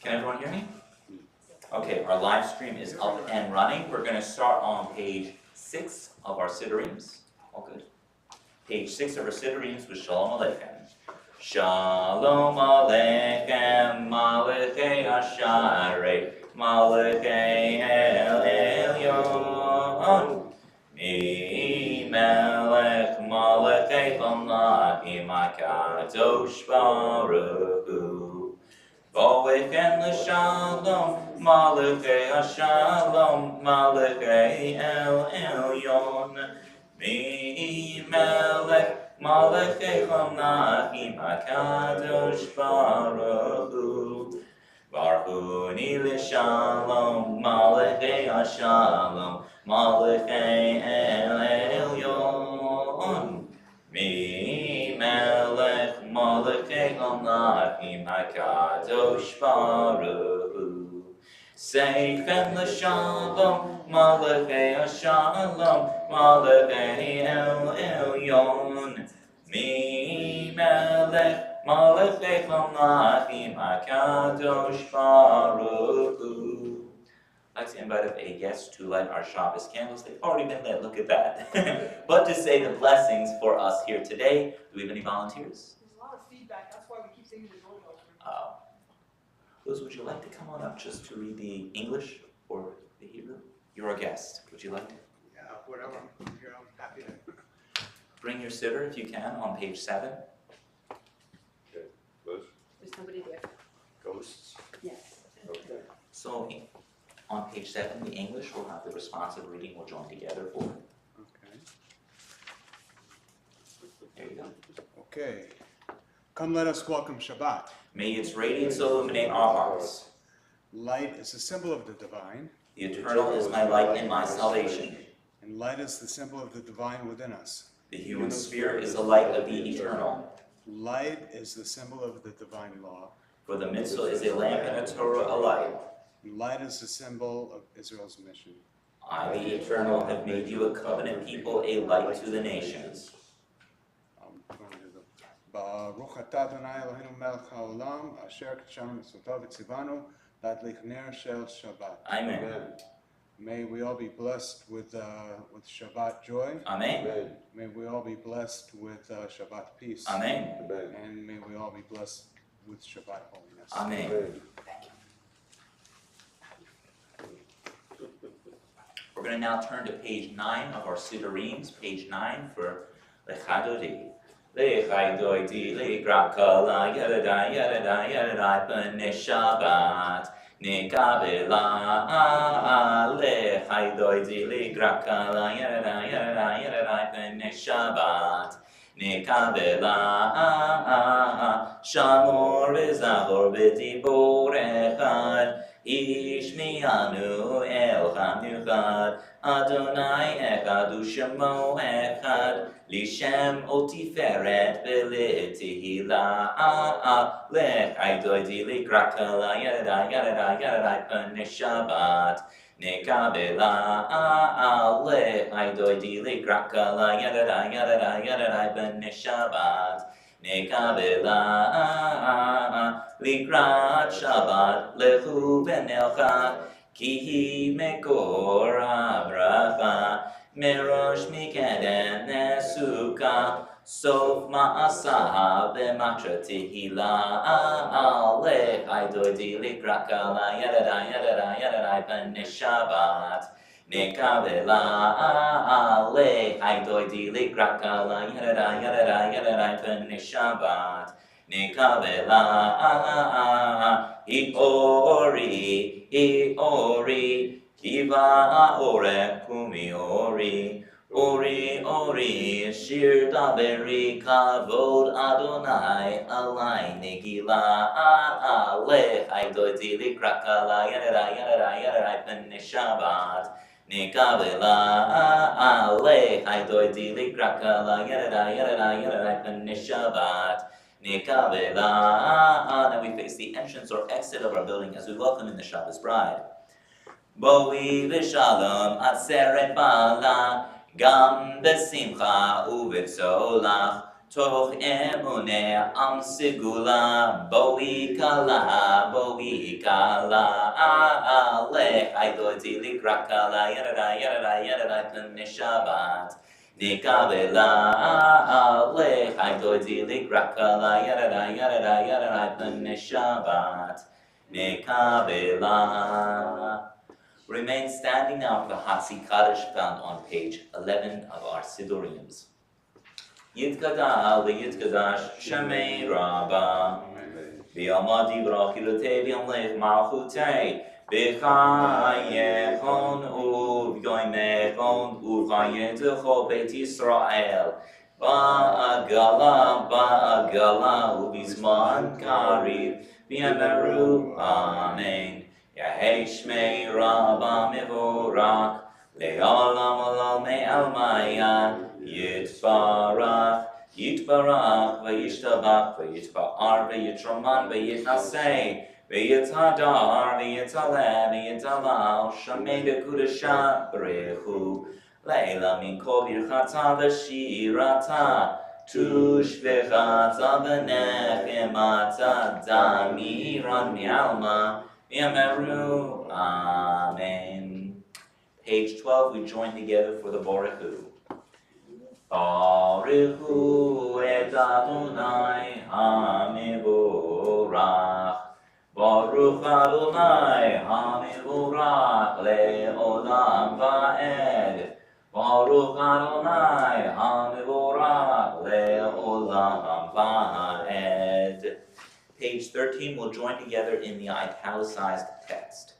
Can everyone hear me? Okay, our live stream is up and running. We're going to start on page 6 of our Siddurim. All good. Page 6 of our Siddurim with Shalom Aleichem. Shalom Aleichem, Malachei Asharei, Malachei El Elyon. Mi Melech Malachei Chomlachim HaKadosh Baruch Hu. Bo'echem l'shalom, Malachei Hashalom, Malachei El Elyon. Mi Melech Malachei Chomlachim HaKadosh Baruch Hu. Barhuni l'shalom, Malachei Hashalom, Malachei El Elyon. Mi Melech Malachei Chomlachim HaKadosh Baruch Hu. Seichem l'shalom, Malachei Hashalom, Malachei El Elyon. Mi Melech Malachei Chomlachim HaKadosh Baruch Hu. I'd like to invite a guest to light our Shabbos candles. They've already been lit, look at that. But to say the blessings for us here today, do we have any volunteers? There's a lot of feedback, that's why we keep singing the doorbell. Liz, would you like to come on up just to read the English or the Hebrew? You're our guest. Would you like to? Yeah, whatever. I'm here, I'm happy to. Bring your siddur if you can on page 7. Okay, Liz? There's nobody there. Ghosts? Yes. Okay. So on page 7, the English will have the responsive reading. We'll join together for it. Okay. There you go. Okay. Come let us welcome Shabbat. May its radiance illuminate our hearts. Light is a symbol of the divine, The eternal is my light and my salvation. and light is the symbol of the divine within us. The human spirit is the light of the eternal. Light is the symbol of the divine law. For the mitzvah is a lamp and a Torah a light. Light is the symbol of Israel's mission. I, the eternal, have made you a covenant people, a light to the nations. Baruch atah Adonai Eloheinu melech haolam, asher kidshanu mitzvotav v'tzivanu ladlik ner shel Shabbat. Amen. May we all be blessed with Shabbat joy. Amen. May we all be blessed with Shabbat peace. Amen. And may we all be blessed with Shabbat holiness. Amen. Thank you. We're going to now turn to page 9 of our Siddurim, page 9 for Lechadodi. Lechadodi, Lekrakala, Yadadai, Yadadai, Yadadai, B'nei Shabbat. Nekabela, Lechadodi, Lekrakala, Yadadai, Yadadai, Yadadai, B'nei Shabbat. Nekabela, Shamor v'zachor v'dibor echad, Ishmianu elchad nuchad, Adonai echad u'shemo echad, Lishem otiferet v'letihila, Lechai doidi likrakala, Yadadai, Yadadai, Yadadai, B'nei Shabbat. Nekabela, Lechai doidi likrakala, Yadadai, Yadadai, Yadadai, B'nei Shabbat. Nekabela, likrat Shabbat, lechu v'nelcha, ki hi mekor habracha, merosh mikeden nesuka, sof ma'asaha v'matra tehila, lechai doidi likrakala, Yadadai, Yadadai, Yadadai, B'nei Shabbat. Nekabela, Lechai doidi likrakala, Yadadai, Yadadai, Yadadai, B'nei Shabbat. Nekabela, Ori, Kiva orek kumi ori, Shir daberi kavod Adonai, alai negila, Lechai doidi likrakala, Yadadai, Yadadai, Yadadai, B'nei Shabbat. Nekabela, Lechai doidi likrakala, Yadadai, Yadadai, Yadadai, B'nei Shabbat. Nekabela. Now we face the entrance or exit of our building as we welcome in the Shabbos bride. Boi v'shalom atzeret bala, gam b'simcha u'v'tzolach, Toch emune am sigula boi kala le aidoti likrakala yadada penishabat nikabela le aidoti likrakala yadada penishabat nikabela. Remain standing now for the Hatzi Kaddish found on page 11 of our Siduriums. Yitkada Yitkadash Shemei Rabba V'yamadi v'rachilotei v'yamlech malchutei V'chayechon u'v'yoymechon u'vayetecho Beit Yisrael Ba'agala u'bizman kariv V'yameru Amen Yahei Shmei Rabba Mevorach Le'olam olam me'almaya Yitbarach, Yitbarach, Vayishtabach, Vayitba'ar, Vayitraman, Vayitnaseh, Vayitadar, Vayitaleh, Vayitalal, Shamei Bekudasha, Brechu, Leila min kol birchata v'shirata, Tushvechata v'nechemata, Damiran mi'alma, V'yameru, Amen. Page 12, we join together for the Borechu. Baruchu et Adonai HaMevorach Baruch Adonai HaMevorach le'olam va'ed Baruch Adonai HaMevorach le'olam va'ed. Page 13, we'll join together in the italicized text.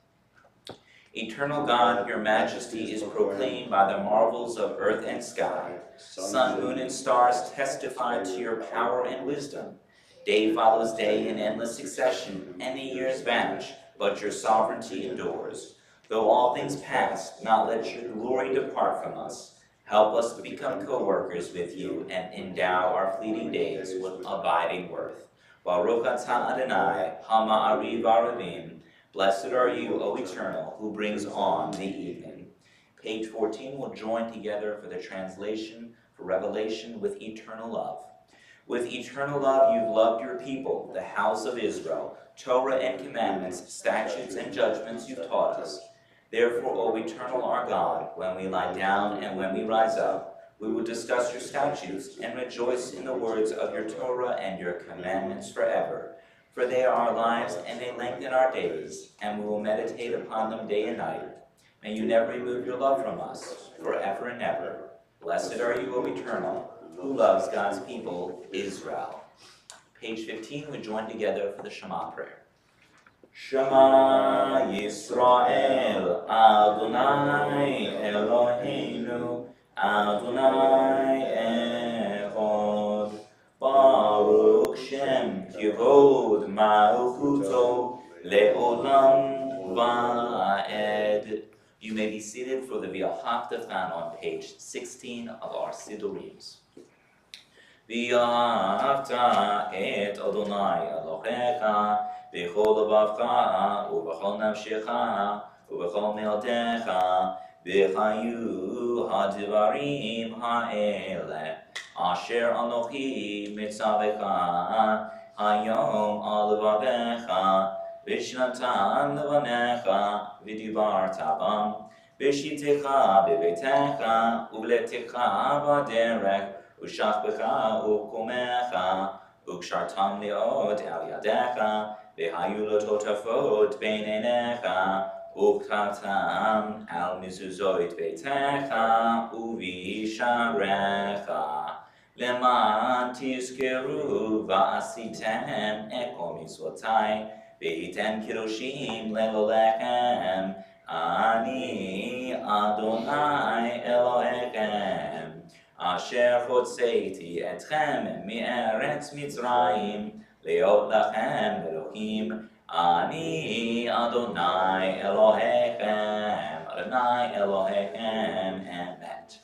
Eternal God, your majesty is proclaimed by the marvels of earth and sky. Sun, moon, and stars testify to your power and wisdom. Day follows day in endless succession, and the years vanish, but your sovereignty endures. Though all things pass, not let your glory depart from us. Help us to become co-workers with you and endow our fleeting days with abiding worth. Baruch atah Adonai, ha'ma'ariv aravim. Blessed are you, O Eternal, who brings on the evening. Page 14 will join together for the translation for Revelation with eternal love. With eternal love you've loved your people, the house of Israel, Torah and commandments, statutes and judgments you've taught us. Therefore, O Eternal our God, when we lie down and when we rise up, we will discuss your statutes and rejoice in the words of your Torah and your commandments forever. For they are our lives and they lengthen our days, and we will meditate upon them day and night. May you never remove your love from us, forever and ever. Blessed are you, O Eternal, who loves God's people, Israel. Page 15, we join together for the Shema prayer. Shema Yisrael, Adonai Eloheinu, Adonai Echad. Baruch Shem Kivod Malchuto Le'olam Va'ed. You may be seated for the V'ahavta found on page 16 of our Sidurims. V'ahavta et Adonai Elohecha b'chol lebavcha u'b'chol nafshecha u'b'chol me'otecha v'chayu ha'divarim ha'eleh Asher Anochi Mitzavecha Hayom Alvavecha Vishnatan Levanecha Vidibar Tabam Vishitecha Bevetecha Uletecha Baderech Ushachbecha Ukumecha Ukshartam Leot Al Yadecha Vihayulot Otafot Beinenecha Uktatam Al Mizuzot Betecha Uvisharecha Leman tizkeru va'asitem eko mitzvotai v'hitem kiroshim lelolechem ani Adonai Elohechem asher chotzeiti etchem mi'eretz Mitzrayim leot lachem Elohim ani Adonai Elohechem Adonai Elohechem and that.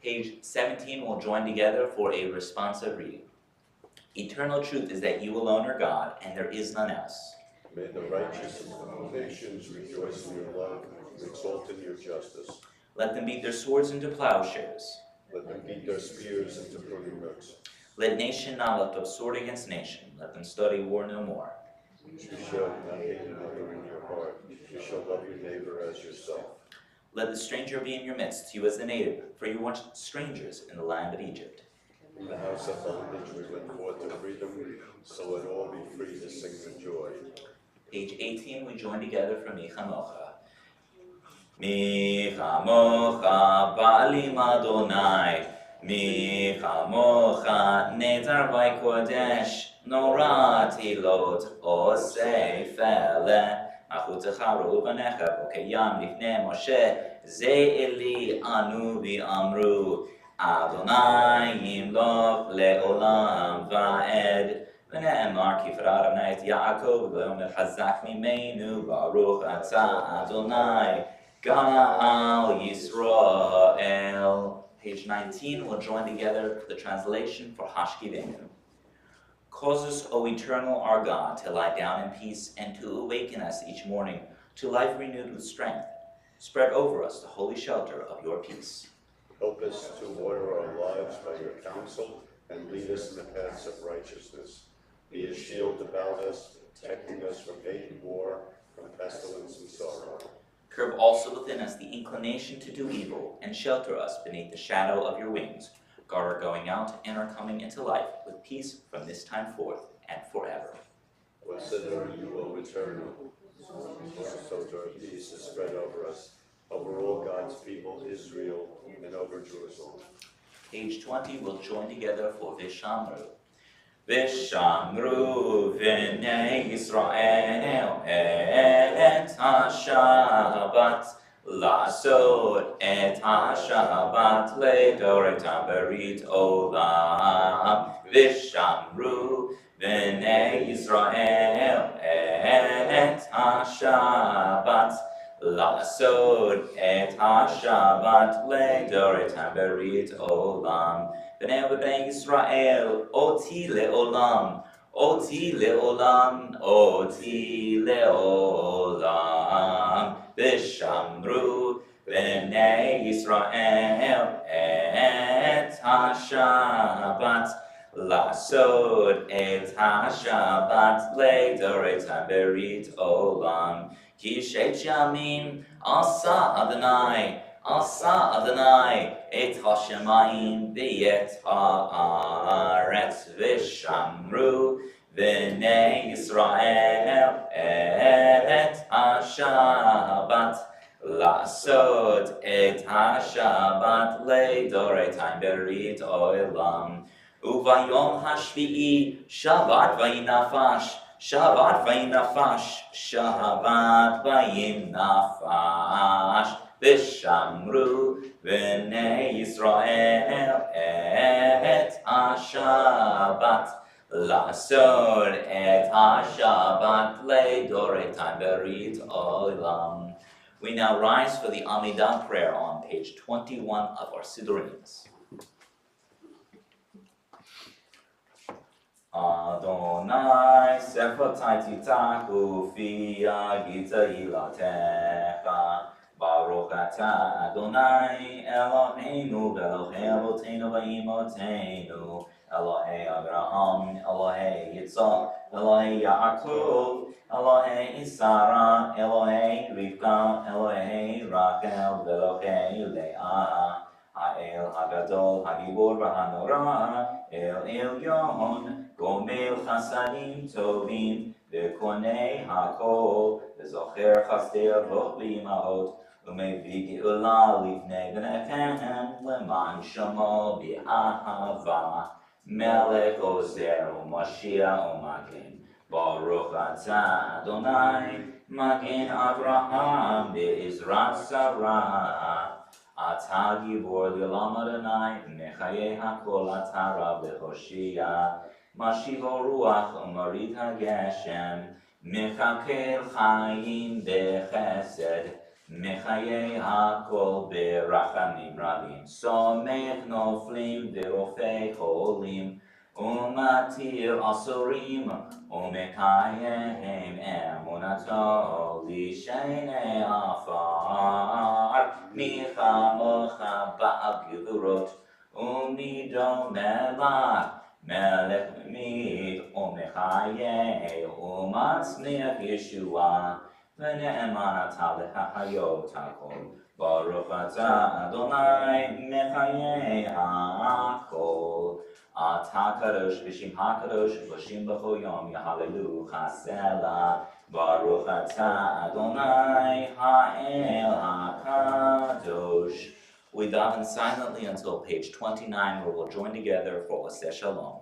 Page 17 will join together for a responsive reading. Eternal truth is that you alone are God, and there is none else. May the righteous of all nations rejoice in your love and exult in your justice. Let them beat their swords into plowshares. Let them beat their spears into pruning hooks. Let nation not lift up sword against nation, let them study war no more. You shall not hate another in your heart. You shall love your neighbor as yourself. Let the stranger be in your midst, you as the native, for you were strangers in the land of Egypt. In the house of bondage we went forth to freedom, so let all be free to sing with joy. Page 18, we join together for Mi Chamocha. Mi Chamocha Ba'alim Adonai, Mi Chamocha Netar by Kodesh, Nora Tilot Osei Fele, Achutecha Rubanecha, Okeyam Lifnei Moshe, Ze Eli Anu Amru, Adonai Yimloch Le'olam Va'ed, ונאמר כפרה אדוני את יעקב ואומר חזק ממנו ברוך אתה אדוני גאל Yisrael. Page 19, we'll join together the translation for Hashkivenu. Cause us, O eternal our God, to lie down in peace and to awaken us each morning to life renewed with strength. Spread over us the holy shelter of your peace. Help us to order our lives by your counsel and lead us in the paths of righteousness. Be a shield about us, protecting us from hate and war, from pestilence and sorrow. Curb also within us the inclination to do evil, and shelter us beneath the shadow of your wings. Guard our going out and our coming into life, with peace from this time forth and forever. Blessed are you, O eternal. So our peace is spread over us, over all God's people, Israel, and over Jerusalem. Page 20, we'll join together for Vishamru. Vishamru v'nei Yisrael et ha-Shabbat Lasod et ha-Shabbat le'doretam berit olam. Vishamru v'nei Yisrael et ha-Shabbat Lasod et ha-Shabbat le'doretam berit olam. B'nei Yisrael, oti le'olam, oti le'olam, oti le'olam. V'shamru b'nei Yisrael et ha-Shabbat, lasod et ha-Shabbat le'doretam berit olam. Ki shet yamim asa Adonai, Asa Adonai et hashemayim v'et haaretz v'shamru v'nei Yisrael et ha-Shabbat lasod et ha-Shabbat le'doretam berit olam. Uvayom hashvi'i Shabbat vayinafash, Shabbat vayinafash, Shabbat vayinafash. Vishamru v'nei Yisrael et ha-Shabbat lasod et ha-Shabbat le'doretam berit olam. We now rise for the Amidah prayer on page 21 of our Sidurims. Adonai sefotai titaku fia gita ilatecha Baruch atah Adonai Eloheinu v'Elokei Avoteinu v'Imotenu Elohei Abraham, Elohei Yitzhak, Elohei Yaakov, Elohei Sarah, Elohei Rivka, Elohei Rachel, v'Elokei Leah Ha'el Hagadol, Hagibor v'Hanora, El Elyon, Gomel Chasadim Tovim, V'Konei HaKol, V'Zocher Chasdei Avot v'Imahot, U'Mevii Geula Livnei B'nechem, L'man Shamo B'Ahava, Melech Ozer U'Mashiach U'Magen, Baruch Atah Adonai, Magen Avraham Be'ezrat Sarah. Atah Gibor L'Olam Adonai, Mechayei HaKol Atah Rav L'Hoshia, Mashivo Ruach U'Marit HaGeshem, Mechakel Chaim B'Chesed, Mechayei HaKol B'Rachamim Rabim, Somech Noflim V'Rofei Cholim, Umatir Asurim, Umekayem Emunato L'Shenei Afar, Micha Mocha Ba'al Gevurot, Umido Melach, מלך ממית ומחיה ומצמיח ישועה ונאמן אתה להחיות הכל ברוך אתה אדוני מחיי הכל אתה קדוש בשם הקדוש בשם בכל יום יהללו הסלע ברוך אתה אדוני האל הקדוש. We daven silently until page 29, where we'll join together for Oseh Shalom.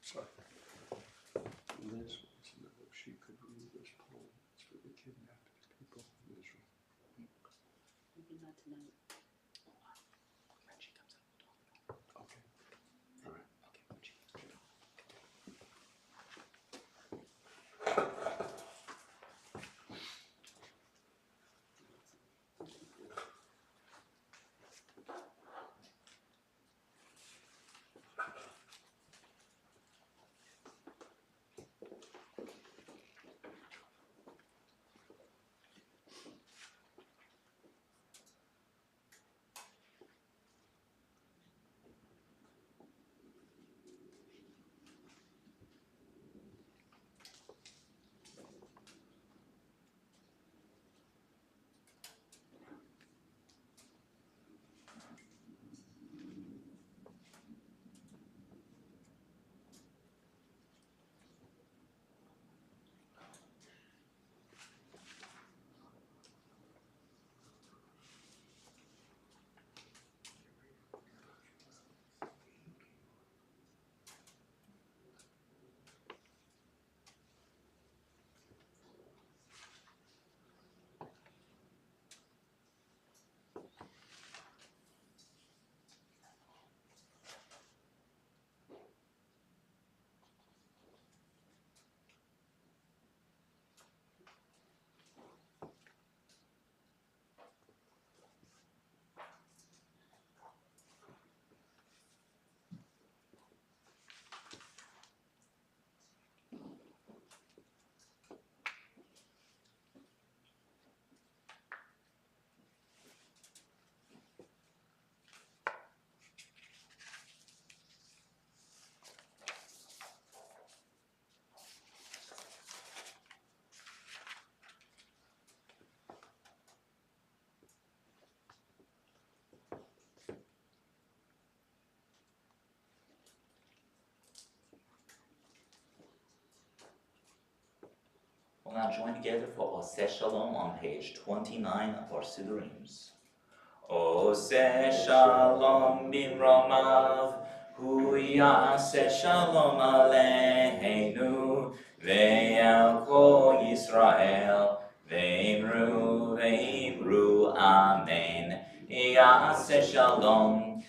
Sorry. Liz wants to know if she could read this poem. It's for the kidnapped people of Israel. Maybe not tonight. When she comes up, we'll talk about it. Okay. All right. Okay, when she comes up. We'll now join together for Oseh Shalom on page 29 of our Sidurims. Oseh Shalom bimromav, hu yaseh shalom aleinu, ve'al kol Yisrael, ve'imru amen. Yaseh shalom,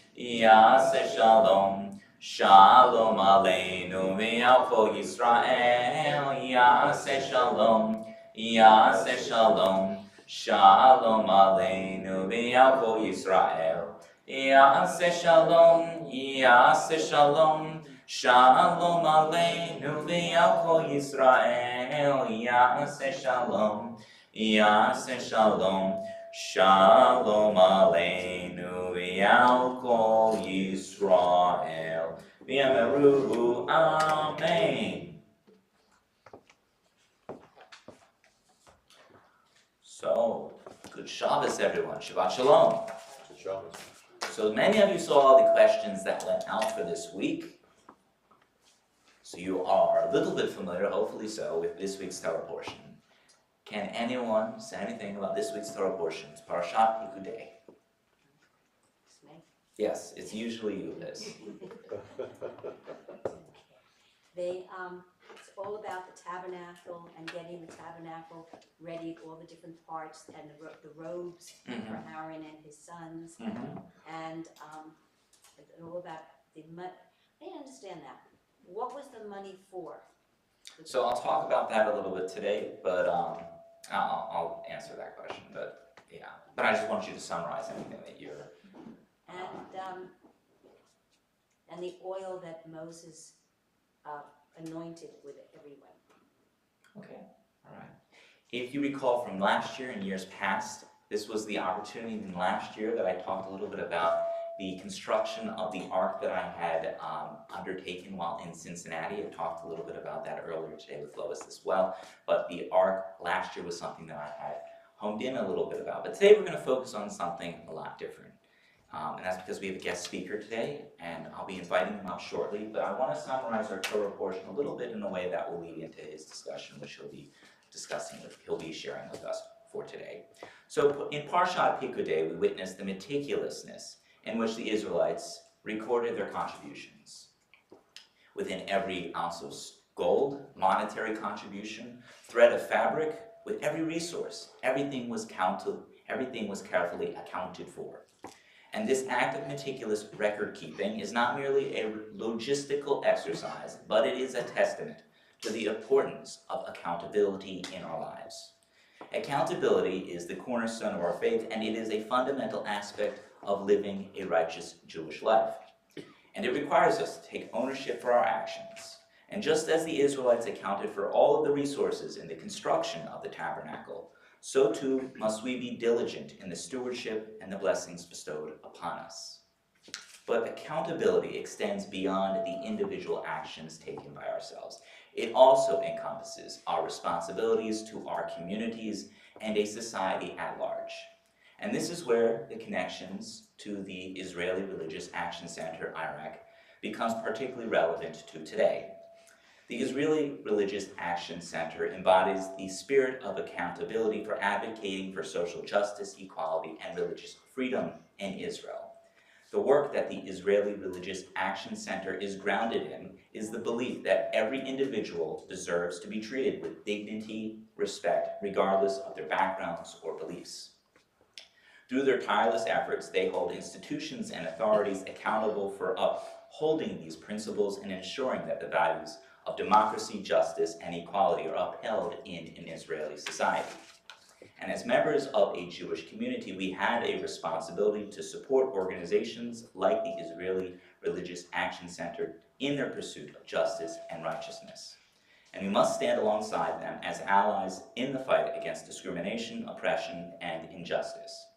shalom aleinu, ve'al kol Yisrael, yaseh shalom, Shalom aleinu ve'al kol Yisrael. Yaseh shalom, shalom aleinu ve'al kol Yisrael. Yaseh shalom, Yaseh Shalom, Shalom Aleinu, V'al Kol Yisrael, V'yameru, Amen. So, good Shabbos, everyone. Shabbat Shalom. Good job. So many of you saw the questions that went out for this week. So you are a little bit familiar, hopefully so, with this week's Torah portion. Can anyone say anything about this week's Torah portion? It's Parashat Pikudei. It's me. Yes, it's usually you, Liz. It's all about the tabernacle and getting the tabernacle ready, all the different parts and the robes for Aaron and his sons. And it's all about the money. I didn't understand that. What was the money for? So I'll talk about that a little bit today, but I'll answer that question. But yeah, but I just want you to summarize anything that you're. And the oil that Moses anointed with everyone. Okay, all right. If you recall from last year and years past, this was the opportunity in last year that I talked a little bit about the construction of the ark that I had undertaken while in Cincinnati. I talked a little bit about that earlier today with Lois as well. But the ark last year was something that I had honed in a little bit about. But today we're going to focus on something a lot different. And that's because we have a guest speaker today, and I'll be inviting him up shortly. But I want to summarize our Torah portion a little bit in a way that will lead into his discussion, which he'll be sharing with us for today. So in Parshat Pikudei, we witnessed the meticulousness in which the Israelites recorded their contributions. Within every ounce of gold, monetary contribution, thread of fabric, with every resource, everything was carefully accounted for. And this act of meticulous record keeping is not merely a logistical exercise, but it is a testament to the importance of accountability in our lives. Accountability is the cornerstone of our faith, and it is a fundamental aspect of living a righteous Jewish life. And it requires us to take ownership for our actions. And just as the Israelites accounted for all of the resources in the construction of the tabernacle, so too must we be diligent in the stewardship and the blessings bestowed upon us. But accountability extends beyond the individual actions taken by ourselves. It also encompasses our responsibilities to our communities and a society at large. And this is where the connections to the Israeli Religious Action Center, IRAC, becomes particularly relevant to today. The Israeli Religious Action Center embodies the spirit of accountability for advocating for social justice, equality, and religious freedom in Israel. The work that the Israeli Religious Action Center is grounded in is the belief that every individual deserves to be treated with dignity, respect, regardless of their backgrounds or beliefs. Through their tireless efforts, they hold institutions and authorities accountable for upholding these principles and ensuring that the values of democracy, justice, and equality are upheld in an Israeli society. And as members of a Jewish community, we have a responsibility to support organizations like the Israeli Religious Action Center in their pursuit of justice and righteousness. And we must stand alongside them as allies in the fight against discrimination, oppression, and injustice.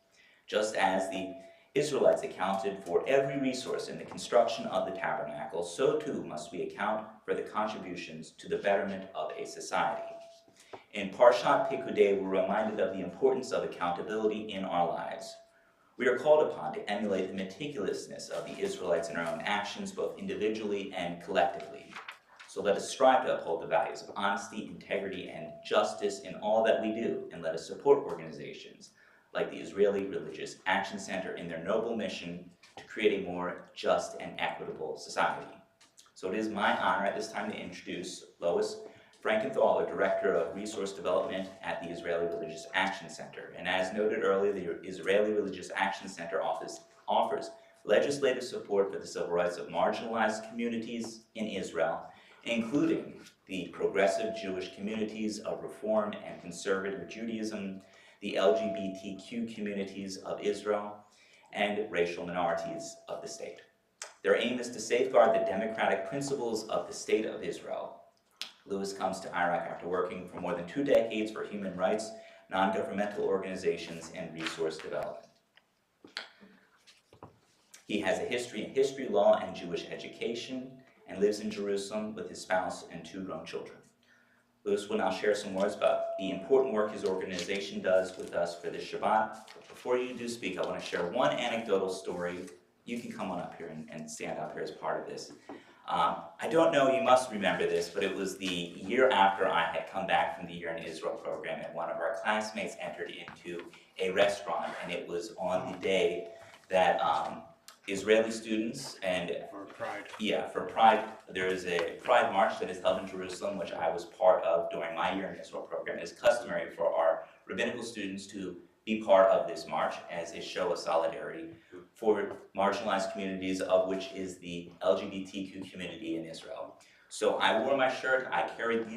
Just as the Israelites accounted for every resource in the construction of the tabernacle, so too must we account for the contributions to the betterment of a society. In Parshat Pikudei, we're reminded of the importance of accountability in our lives. We are called upon to emulate the meticulousness of the Israelites in our own actions, both individually and collectively. So let us strive to uphold the values of honesty, integrity, and justice in all that we do, and let us support organizations like the Israeli Religious Action Center in their noble mission to create a more just and equitable society. So it is my honor at this time to introduce Lois Frankenthaler, Director of Resource Development at the Israeli Religious Action Center. And as noted earlier, the Israeli Religious Action Center offers legislative support for the civil rights of marginalized communities in Israel, including the progressive Jewish communities of Reform and Conservative Judaism, the LGBTQ communities of Israel, and racial minorities of the state. Their aim is to safeguard the democratic principles of the State of Israel. Lewis comes to IRAC after working for more than 2 decades for human rights, non-governmental organizations, and resource development. He has a history in history, law, and Jewish education, and lives in Jerusalem with his spouse and 2 grown children. Louis will now share some words about the important work his organization does with us for this Shabbat. But before you do speak, I want to share one anecdotal story. You can come on up here and stand up here as part of this. I don't know, you must remember this, but it was the year after I had come back from the Year in Israel program, and one of our classmates entered into a restaurant, and it was on the day that Israeli students and For Pride. yeah, for Pride, there is a Pride March that is held in Jerusalem, which I was part of during my Year in Israel program. It's customary for our rabbinical students to be part of this march as a show of solidarity for marginalized communities, of which is the LGBTQ community in Israel. So I wore my shirt, I carried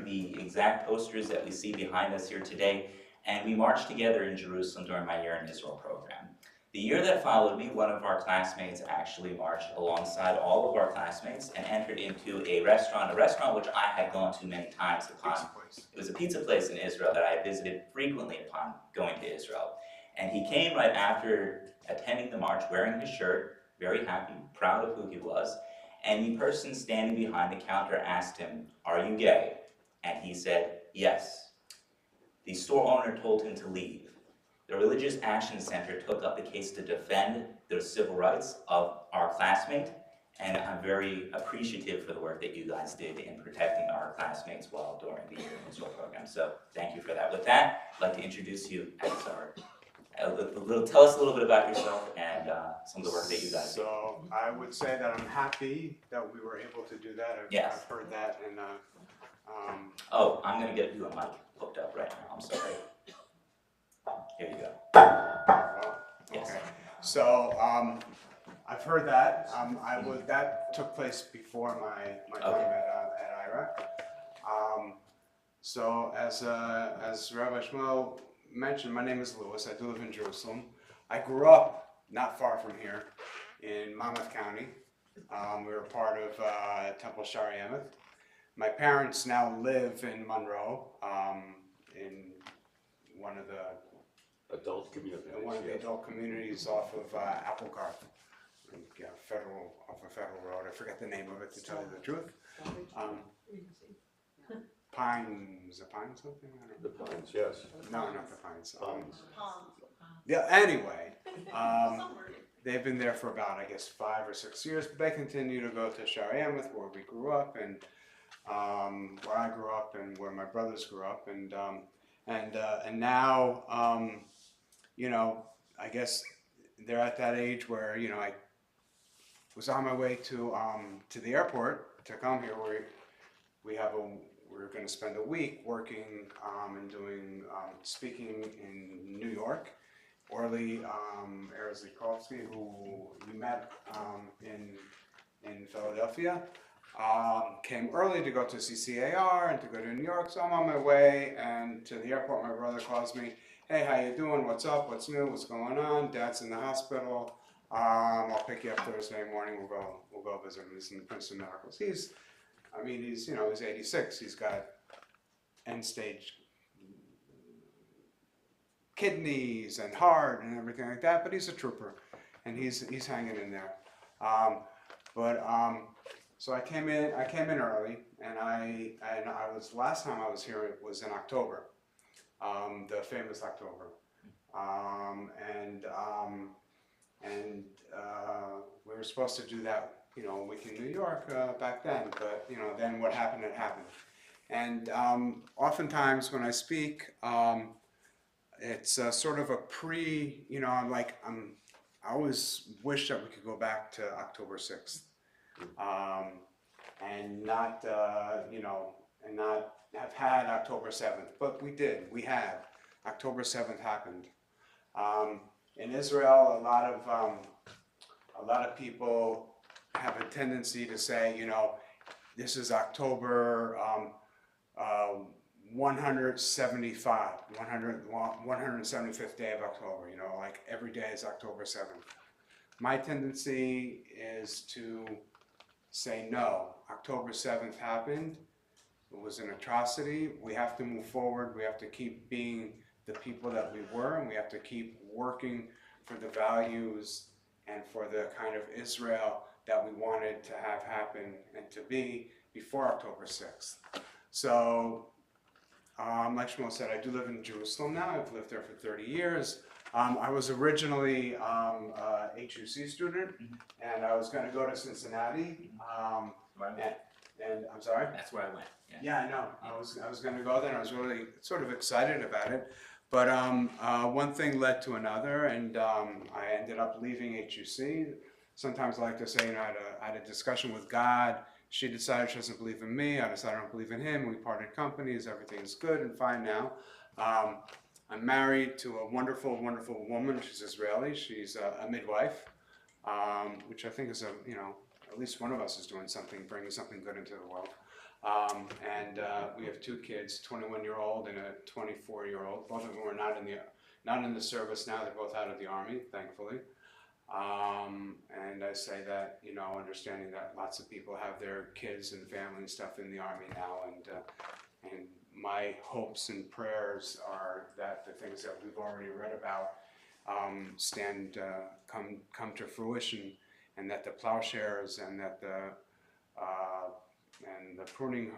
the exact posters that we see behind us here today, and we marched together in Jerusalem during my Year in Israel program. The year that followed me, one of our classmates actually marched alongside all of our classmates and entered into a restaurant which I had gone to many times upon. It was a pizza place in Israel that I had visited frequently upon going to Israel. And he came right after attending the march wearing his shirt, very happy, proud of who he was, and the person standing behind the counter asked him, "Are you gay?" And he said, "Yes." The store owner told him to leave. The Religious Action Center took up the case to defend the civil rights of our classmate, and I'm very appreciative for the work that you guys did in protecting our classmates while during the Year in Israel program. So thank you for that. With that, I'd like to introduce you as tell us a little bit about yourself and some of the work that you guys did. So I would say that I'm happy that we were able to do that. Yes. I've heard that, and Oh, I'm gonna get you a mic hooked up right now, I'm sorry. Here you go. well, Yes. okay. So I've heard that. That took place before my time Okay. at IRAC. So as Rabbi Shmuel mentioned, my name is Louis. I do live in Jerusalem. I grew up not far from here in Monmouth County. We were part of Temple Shari Emmett. My parents now live in Monroe, in one of the Adult community. adult communities off of Applegarth, off of Federal Road. I forget the name of it, to tell you the truth. Pines, a pine something? I don't know. The Pines, yes. No, not the Pines. Pines. Yeah, anyway, they've been there for about, I guess, 5 or 6 years, but they continue to go to Shari Emmett, where we grew up, and where I grew up, and where my brothers grew up, and now, you know, I guess they're at that age where, you know, I was on my way to the airport to come here, where we're going to spend a week working and doing speaking in New York. Orly Erzlikovsky, who we met in Philadelphia, came early to go to CCAR and to go to New York. So I'm on my way, and to the airport, my brother calls me. Hey, how you doing? What's up? What's new? What's going on? Dad's in the hospital. I'll pick you up Thursday morning. We'll go visit him. He's in the Princeton Medicals. He's 86. He's got end-stage kidneys and heart and everything like that, but he's a trooper, and he's hanging in there. So I came in early, and I was, last time I was here, it was in October, the famous October, we were supposed to do that, you know, a week in New York back then, but you know, then what happened, it happened. And oftentimes when I speak, it's sort of a you know, I always wish that we could go back to October 6th, and not, you know, and not have had October 7th, but we did. We have. October 7th happened. In Israel, a lot of people have a tendency to say, you know, this is October 175th day of October, you know, like every day is October 7th. My tendency is to say no, October 7th happened, It was an atrocity. We have to move forward. We have to keep being the people that we were, and we have to keep working for the values and for the kind of Israel that we wanted to have happen and to be before October 6th. So, like Shmuel said, I do live in Jerusalem now. I've lived there for 30 years. I was originally a HUC student, and I was going to go to Cincinnati. And I'm sorry? That's where I went. Yeah, I know. I was going to go there, and I was really sort of excited about it. But one thing led to another, and I ended up leaving HUC. Sometimes I like to say, I had a discussion with God. She decided she doesn't believe in me. I decided I don't believe in him. We parted companies. Everything's good and fine now. I'm married to a wonderful, wonderful woman. She's Israeli. She's a midwife, which I think is at least one of us is doing something, bringing something good into the world. And we have two kids, 21-year-old and a 24-year-old. Both of them are not in the service now. They're both out of the Army, thankfully. And I say that, understanding that lots of people have their kids and family and stuff in the Army now, and my hopes and prayers are that the things that we've already read about come to fruition, and that the plowshares and that the pruning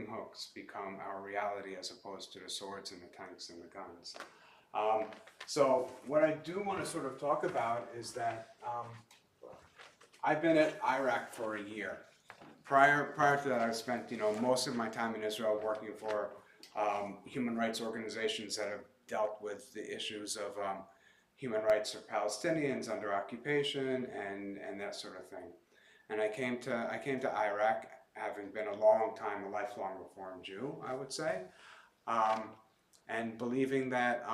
hooks become our reality as opposed to the swords and the tanks and the guns. So what I do want to sort of talk about is that I've been at IRAC for a year. Prior to that, I spent most of my time in Israel working for human rights organizations that have dealt with the issues of human rights of Palestinians under occupation and that sort of thing. And I came to IRAC having been a lifelong Reform Jew, I would say. And believing that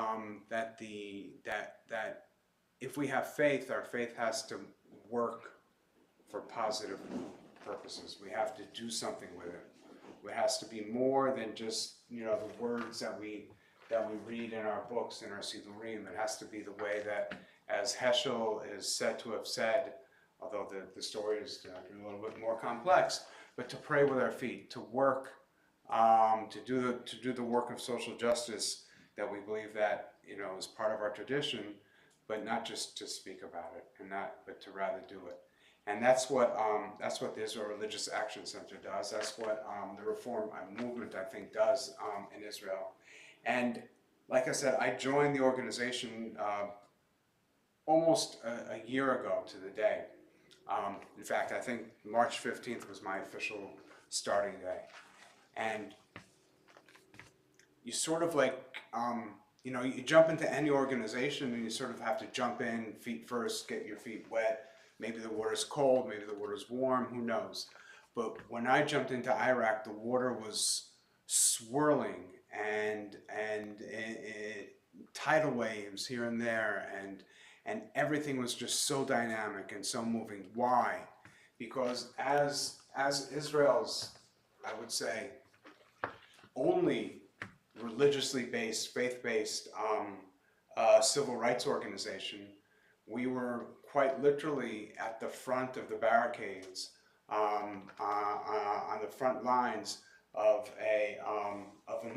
that if we have faith, our faith has to work for positive purposes. We have to do something with it. It has to be more than just the words that we read in our books, in our Sidurim. It has to be the way that, as Heschel is said to have said, although the story is a little bit more complex, but to pray with our feet, to work. To do the work of social justice that we believe that is part of our tradition, but not just to speak about it, but to rather do it. And that's what the Israel Religious Action Center does. That's what the Reform movement, I think, does in Israel. And like I said, I joined the organization almost a year ago to the day. In fact, I think March 15th was my official starting day. And you sort of you jump into any organization and you sort of have to jump in feet first, get your feet wet. Maybe the water's cold, maybe the water's warm, who knows. But when I jumped into IRAC, the water was swirling and tidal waves here and there, and everything was just so dynamic and so moving. Why? Because as Israel's, I would say, only religiously based, faith-based civil rights organization, we were quite literally at the front of the barricades, on the front lines of a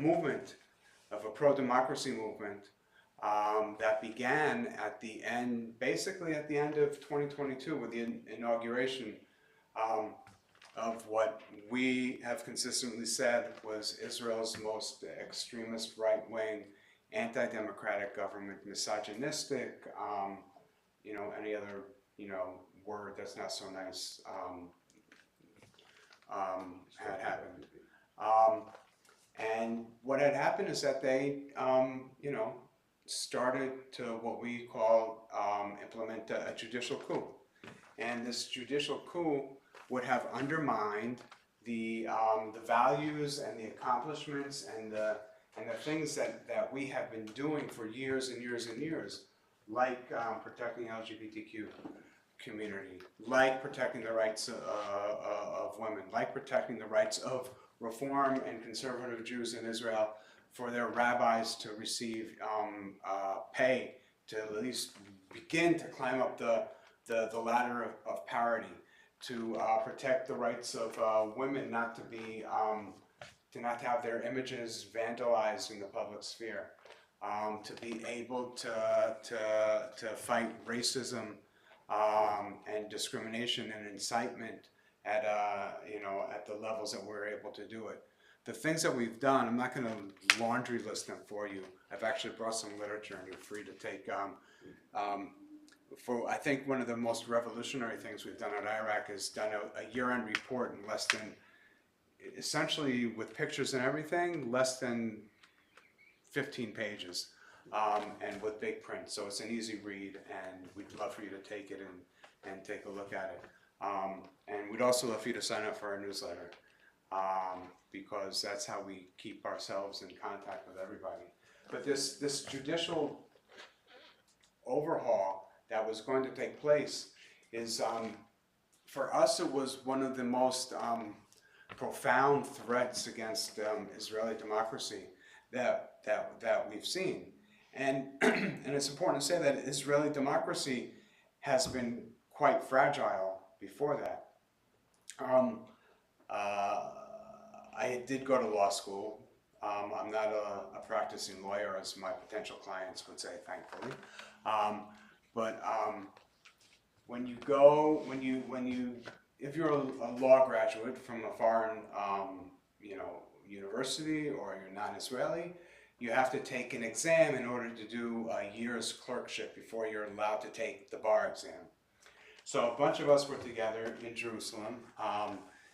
movement, of a pro-democracy movement that began basically at the end of 2022 with the inauguration of what we have consistently said was Israel's most extremist, right-wing, anti-democratic government, misogynistic, any other, word that's not so nice had happened. And what had happened is that they, started to what we call implement a judicial coup. And this judicial coup would have undermined the values and the accomplishments and the things that we have been doing for years and years and years, like protecting the LGBTQ community, like protecting the rights of women, like protecting the rights of Reform and conservative Jews in Israel for their rabbis to receive pay, to at least begin to climb up the ladder of parity, to protect the rights of women not to be to not have their images vandalized in the public sphere, to be able to fight racism and discrimination and incitement at at the levels that we're able to do it. The things that we've done, I'm not going to laundry list them for you. I've actually brought some literature, and you're free to take. I think one of the most revolutionary things we've done at IRAC is done a year-end report in less than, essentially with pictures and everything, less than 15 pages, and with big print. So it's an easy read, and we'd love for you to take it and take a look at it. And we'd also love for you to sign up for our newsletter, because that's how we keep ourselves in contact with everybody. But this judicial overhaul that was going to take place is, for us, it was one of the most profound threats against Israeli democracy that we've seen. And and it's important to say that Israeli democracy has been quite fragile before that. I did go to law school. I'm not a practicing lawyer, as my potential clients would say, thankfully. But if you're a law graduate from a foreign, university, or you're non-Israeli, you have to take an exam in order to do a year's clerkship before you're allowed to take the bar exam. So a bunch of us were together in Jerusalem,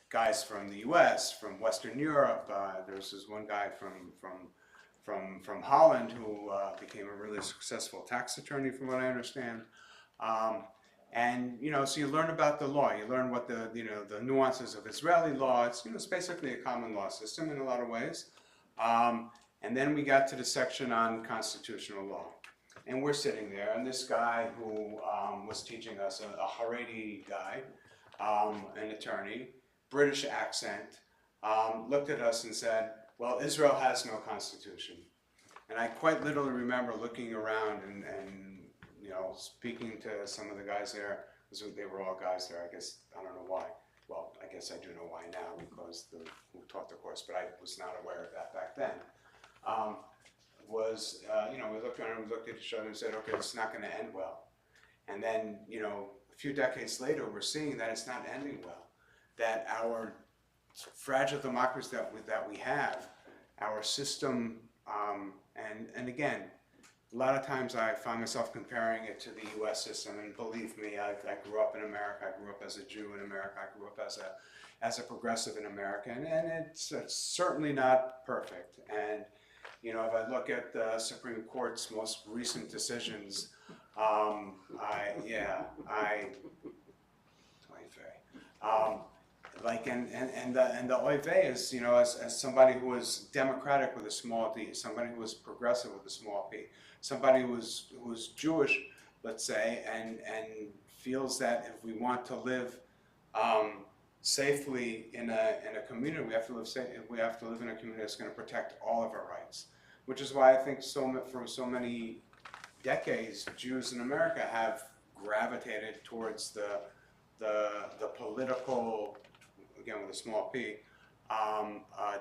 guys from the U.S., from Western Europe. There was this one guy from Holland who became a really successful tax attorney, from what I understand. And so you learn about the law. You learn what the nuances of Israeli law. It's basically a common law system in a lot of ways. And then we got to the section on constitutional law. And we're sitting there, and this guy who was teaching us, a Haredi guy, an attorney, British accent, looked at us and said, well, Israel has no constitution. And I quite literally remember looking around and speaking to some of the guys there, because they were all guys there. I guess, I don't know why. Well, I guess I do know why now, because who taught the course, but I was not aware of that back then. We looked around and we looked at each other and said, okay, it's not going to end well. And then, a few decades later, we're seeing that it's not ending well. That our fragile democracy that we have, our system, and again, a lot of times I find myself comparing it to the U.S. system, and believe me, I grew up in America. I grew up as a Jew in America. I grew up as a progressive in America, and it's certainly not perfect. And if I look at the Supreme Court's most recent decisions, and the oy vey is, as somebody who was democratic with a small d, somebody who was progressive with a small p, somebody who was Jewish, let's say, and feels that if we want to live safely in a community, we have to live safe. We have to live in a community that's going to protect all of our rights, which is why I think for so many decades, Jews in America have gravitated towards the political, again with a small p,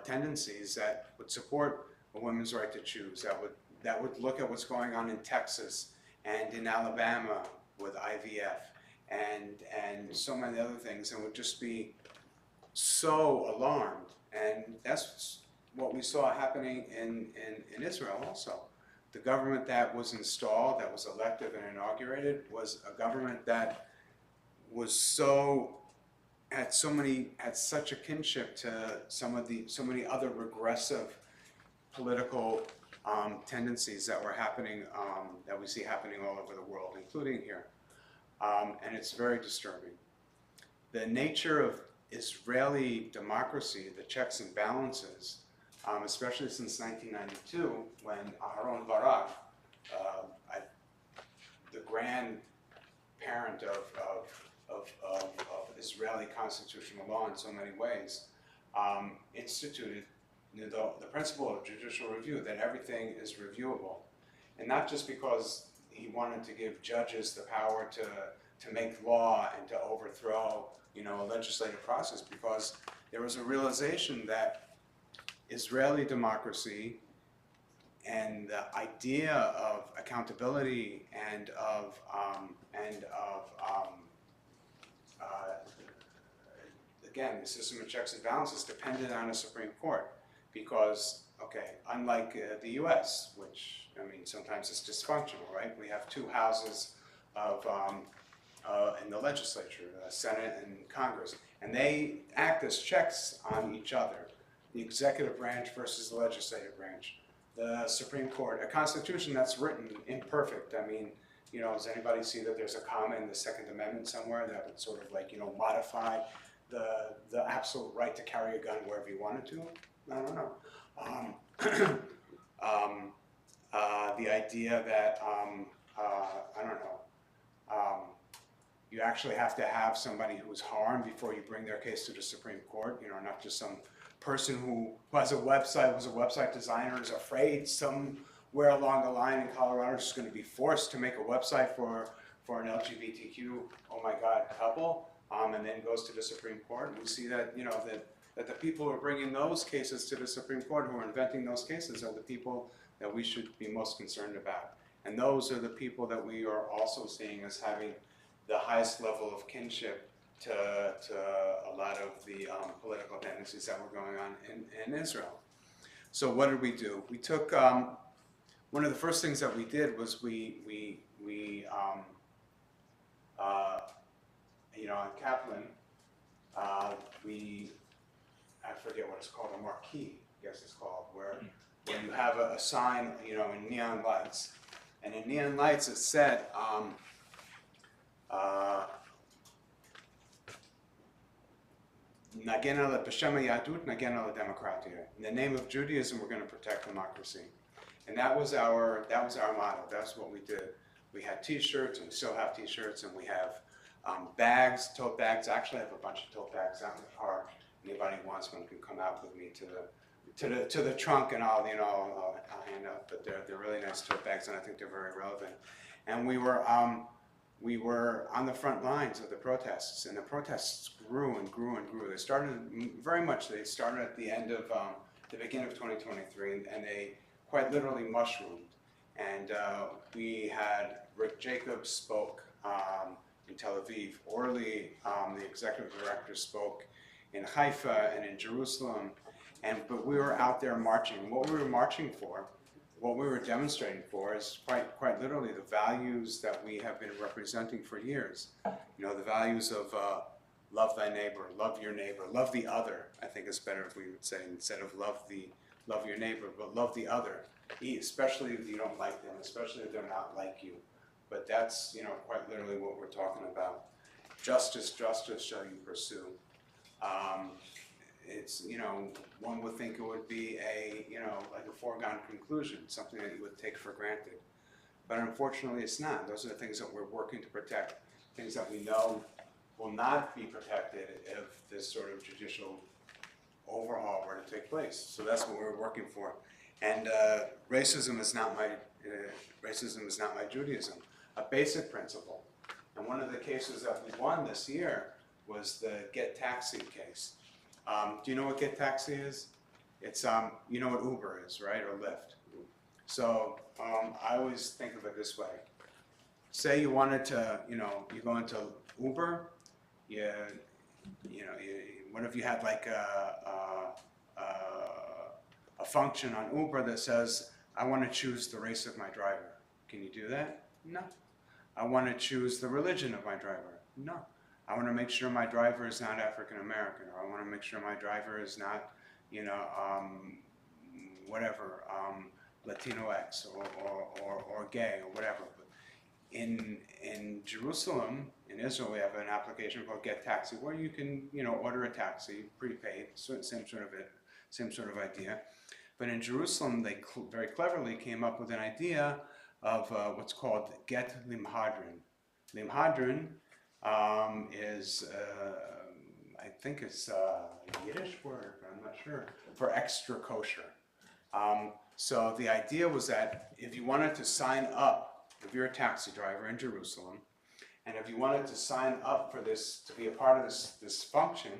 tendencies that would support a women's right to choose, that would look at what's going on in Texas and in Alabama with IVF and so many other things, and would just be so alarmed. And that's what we saw happening in Israel also. The government that was installed, that was elected and inaugurated, was a government that was had such a kinship to so many other regressive political tendencies that were happening, that we see happening all over the world, including here. And it's very disturbing. The nature of Israeli democracy, the checks and balances, especially since 1992, when Aharon Barak, the grandparent of Israeli constitutional law in so many ways, instituted the principle of judicial review, that everything is reviewable. And not just because he wanted to give judges the power to make law and to overthrow a legislative process, because there was a realization that Israeli democracy and the idea of accountability and of again, the system of checks and balances depended on a Supreme Court because, okay, unlike the U.S., which, I mean, sometimes it's dysfunctional, right? We have two houses of, in the legislature, the Senate and Congress, and they act as checks on each other, the executive branch versus the legislative branch. The Supreme Court, a constitution that's written imperfect. I mean, you know, does anybody see that there's a comma in the Second Amendment somewhere that would sort of like, you know, modify the absolute right to carry a gun wherever you wanted to? I don't know. The idea that, I don't know, you actually have to have somebody who's harmed before you bring their case to the Supreme Court, you know, not just some person who has a website, who's a website designer, is afraid somewhere along the line in Colorado is going to be forced to make a website for an LGBTQ, oh my God, couple, and then goes to the Supreme Court. And we see that, you know, that the people who are bringing those cases to the Supreme Court, who are inventing those cases, are the people that we should be most concerned about. And those are the people that we are also seeing as having the highest level of kinship to a lot of the political tendencies that were going on in Israel. So what did we do? We took, one of the first things that we did was we you know, on Kaplan, I forget what it's called, a marquee, I guess it's called, where you have a sign, you know, in neon lights. And in neon lights it said, Nagen ala b'shem Yadut, Nagen ala Demokratia. In the name of Judaism, we're going to protect democracy. And that was our motto. That's what we did. We had T-shirts, and we still have T-shirts, and we have bags, tote bags. I actually have a bunch of tote bags out in the park. Anybody who wants one can come out with me to the trunk, and I'll hand out. But they're really nice tote bags, and I think they're very relevant. And we were on the front lines of the protests, and the protests grew and grew and grew. They started at the end of the beginning of 2023, and they quite literally mushroomed. And we had Rick Jacobs spoke in Tel Aviv. Orly, the executive director, spoke in Haifa and in Jerusalem. But we were out there marching. What we were marching for, what we were demonstrating for, is quite literally the values that we have been representing for years. You know, the values of love thy neighbor, love your neighbor, love the other. I think it's better if we would say, instead of love your neighbor, but love the other. Especially if you don't like them, especially if they're not like you. But that's, you know, quite literally what we're talking about. Justice, justice shall you pursue. It's, you know, one would think it would be like a foregone conclusion, something that you would take for granted. But unfortunately it's not. Those are the things that we're working to protect, things that we know will not be protected if this sort of judicial overhaul were to take place. So that's what we're working for. And racism is not my Judaism, a basic principle. And one of the cases that we won this year was the Get Taxi case. Do you know what Get Taxi is? It's, you know what Uber is, right, or Lyft. So I always think of it this way. Say you wanted to, you know, you go into Uber, what if you had like a function on Uber that says, I want to choose the race of my driver. Can you do that? No. I want to choose the religion of my driver. No. I want to make sure my driver is not African American, or I want to make sure my driver is not, you know, Latino X or gay or whatever. But in Jerusalem, in Israel, we have an application called Get Taxi, where you can, you know, order a taxi prepaid, same sort of idea. But in Jerusalem, they very cleverly came up with an idea of what's called Get Limhadrin. Limhadrin is, I think it's a Yiddish word, but I'm not sure, for extra kosher. So the idea was that if you wanted to sign up, if you're a taxi driver in Jerusalem, and if you wanted to sign up for this, to be a part of this function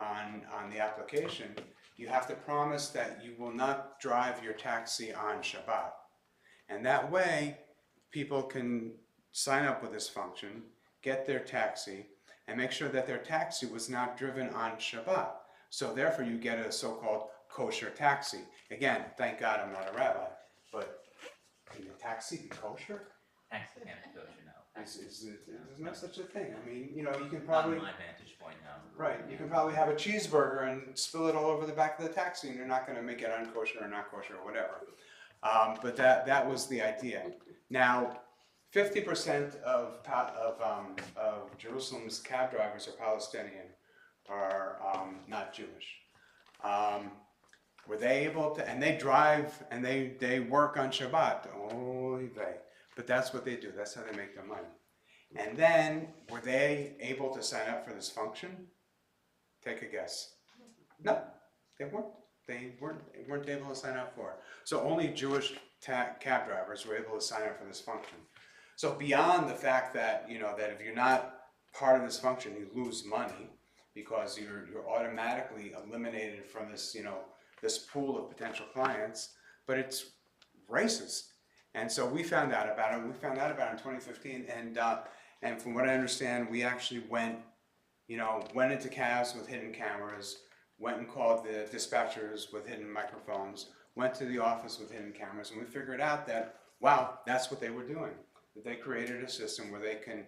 on the application, you have to promise that you will not drive your taxi on Shabbat. And that way, people can sign up with this function, get their taxi, and make sure that their taxi was not driven on Shabbat. So therefore, you get a so-called kosher taxi. Again, thank God I'm not a rabbi, but can the taxi be kosher? Taxi can't be kosher, no. There's no such a thing. I mean, you know, you can Not probably, from my vantage point, no. right, you can probably have a cheeseburger and spill it all over the back of the taxi, and you're not gonna make it unkosher or not kosher or whatever. But that was the idea. Now, 50% of Jerusalem's cab drivers are Palestinian, are not Jewish. Were they able to, and they drive and they work on Shabbat, oy vey. But that's what they do, that's how they make their money. And then, were they able to sign up for this function? Take a guess. No, they weren't. They weren't able to sign up for it. So only Jewish cab drivers were able to sign up for this function. So beyond the fact that, you know, that if you're not part of this function, you lose money because you're automatically eliminated from this, you know, this pool of potential clients, but it's racist. And so we found out about it. We found out about it in 2015, and from what I understand, we actually went into cabs with hidden cameras, went and called the dispatchers with hidden microphones, went to the office with hidden cameras, and we figured out that, wow, that's what they were doing. That they created a system where they can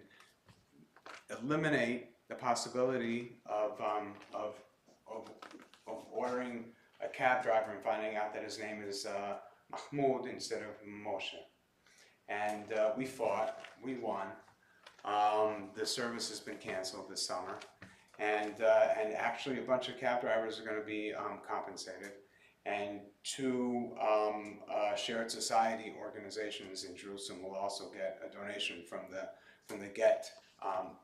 eliminate the possibility of ordering a cab driver and finding out that his name is Mahmoud instead of Moshe. And we fought, we won. The service has been canceled this summer. And actually a bunch of cab drivers are going to be compensated. And two shared society organizations in Jerusalem will also get a donation from the GET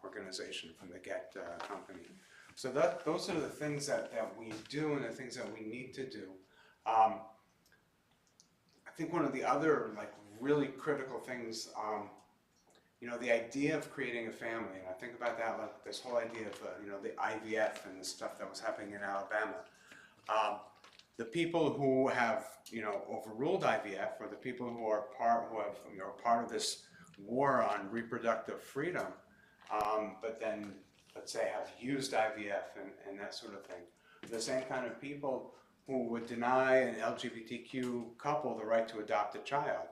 organization, from the GET company. So those are the things that we do and the things that we need to do. I think one of the other really critical things, the idea of creating a family, and I think about that, like this whole idea of the IVF and the stuff that was happening in Alabama. The people who have overruled IVF, or the people who are part of this war on reproductive freedom, but then let's say have used IVF and that sort of thing, the same kind of people who would deny an LGBTQ couple the right to adopt a child.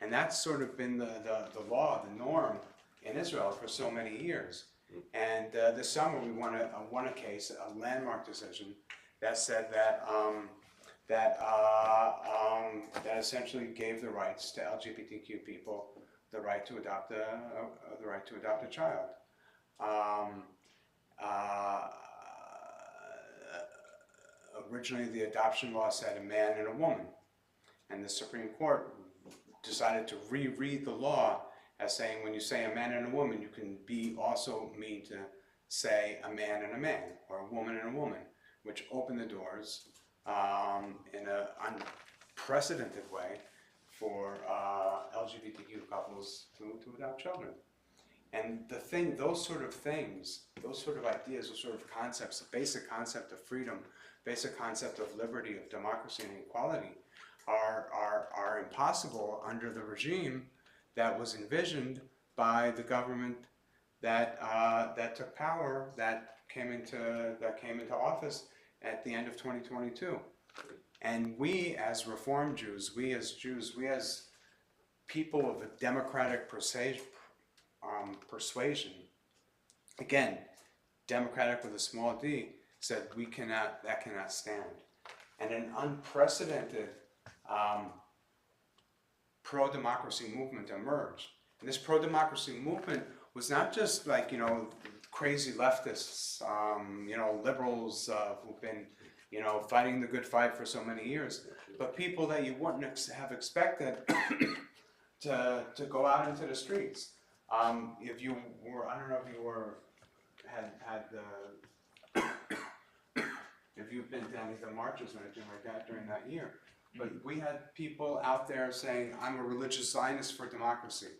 And that's sort of been the law, the norm in Israel for so many years. And this summer we won a case, a landmark decision, that said that essentially gave the rights to LGBTQ people the right to adopt a child. Originally, the adoption law said a man and a woman, and the Supreme Court decided to reread the law as saying when you say a man and a woman, you can also mean to say a man and a man, or a woman and a woman, which opened the doors in an unprecedented way for LGBTQ couples to adopt children. And those sort of things, those sort of ideas, those sort of concepts, the basic concept of freedom, basic concept of liberty, of democracy and equality are impossible under the regime that was envisioned by the government that took power, that came into office at the end of 2022. And we as Reform Jews, we as people of a democratic persuasion, again, democratic with a small d, said that cannot stand. And an unprecedented pro-democracy movement emerged. And this pro-democracy movement was not just crazy leftists, liberals who've been, fighting the good fight for so many years, but people that you wouldn't have expected to go out into the streets. If you were, I don't know if you if you've been to any of the marches or anything like that during that year, but we had people out there saying, I'm a religious Zionist for democracy.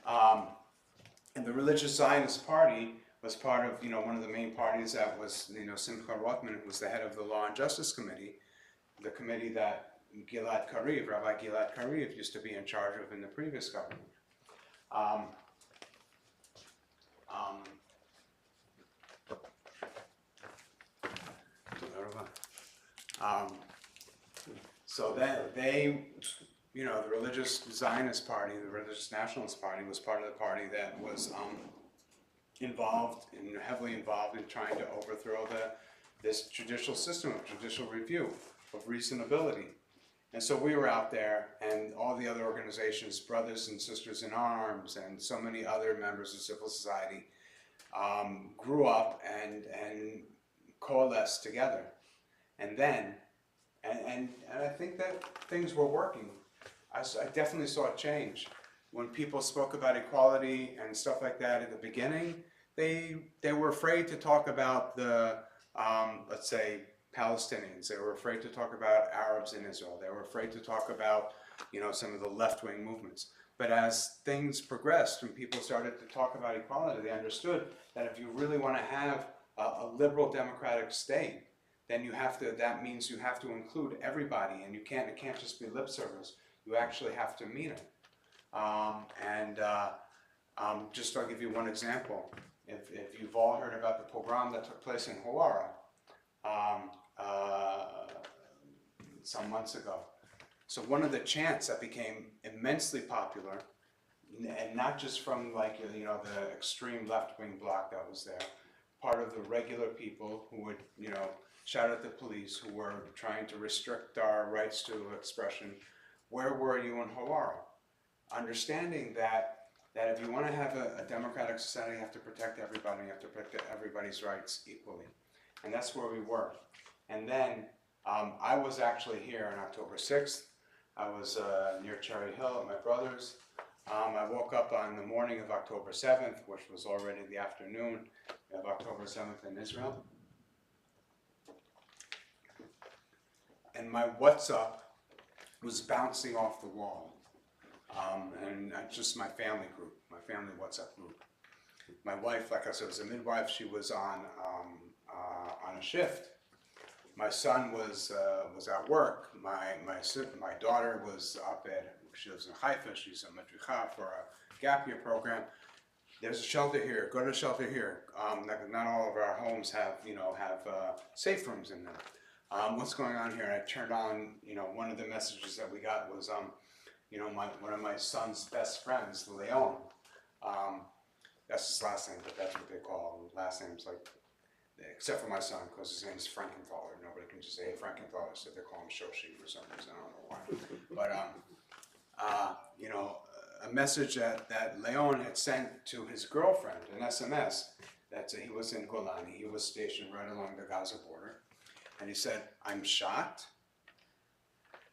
And the religious Zionist party was part of, one of the main parties that was, Simcha Rothman, who was the head of the Law and Justice Committee, the committee that Rabbi Gilad Kariv used to be in charge of in the previous government. So that they, the religious Zionist party, the religious nationalist party, was part of the party that was heavily involved in trying to overthrow this judicial system of judicial review, of reasonability. And so we were out there, and all the other organizations, Brothers and Sisters in Arms, and so many other members of civil society grew up and coalesced together. And then, and I think that things were working. I definitely saw a change. When people spoke about equality and stuff like that at the beginning, they were afraid to talk about the, let's say, Palestinians. They were afraid to talk about Arabs in Israel. They were afraid to talk about, some of the left-wing movements. But as things progressed and people started to talk about equality, they understood that if you really want to have a liberal democratic state, then that means you have to include everybody, and it can't just be lip service. You actually have to mean it. Just I'll give you one example. If you've all heard about the pogrom that took place in Hawara some months ago. So one of the chants that became immensely popular, and not just from the extreme left-wing bloc that was there, part of the regular people who would shout at the police who were trying to restrict our rights to expression, where were you in Hawara? Understanding that if you want to have a democratic society, you have to protect everybody, you have to protect everybody's rights equally. And that's where we were. And then I was actually here on October 6th. I was near Cherry Hill at my brother's. I woke up on the morning of October 7th, which was already the afternoon of October 7th in Israel. And my WhatsApp was bouncing off the wall. And just my family group, my family WhatsApp group. My wife, like I said, was a midwife. She was on a shift. My son was at work. My daughter was she lives in Haifa. She's a madricha for a gap year program. There's a shelter here. Go to the shelter here. Not all of our homes have safe rooms in them. What's going on here? And I turned on. One of the messages that we got was one of my son's best friends, Leon. That's his last name, but that's what they call him. Last name's except for my son, because his name is Frankenthaler. Nobody can just say, hey, Frankenthaler, so they call him Shoshi for some reason, I don't know why. But, a message that Leon had sent to his girlfriend, an SMS, that he was in Golani. He was stationed right along the Gaza border. And he said, I'm shot.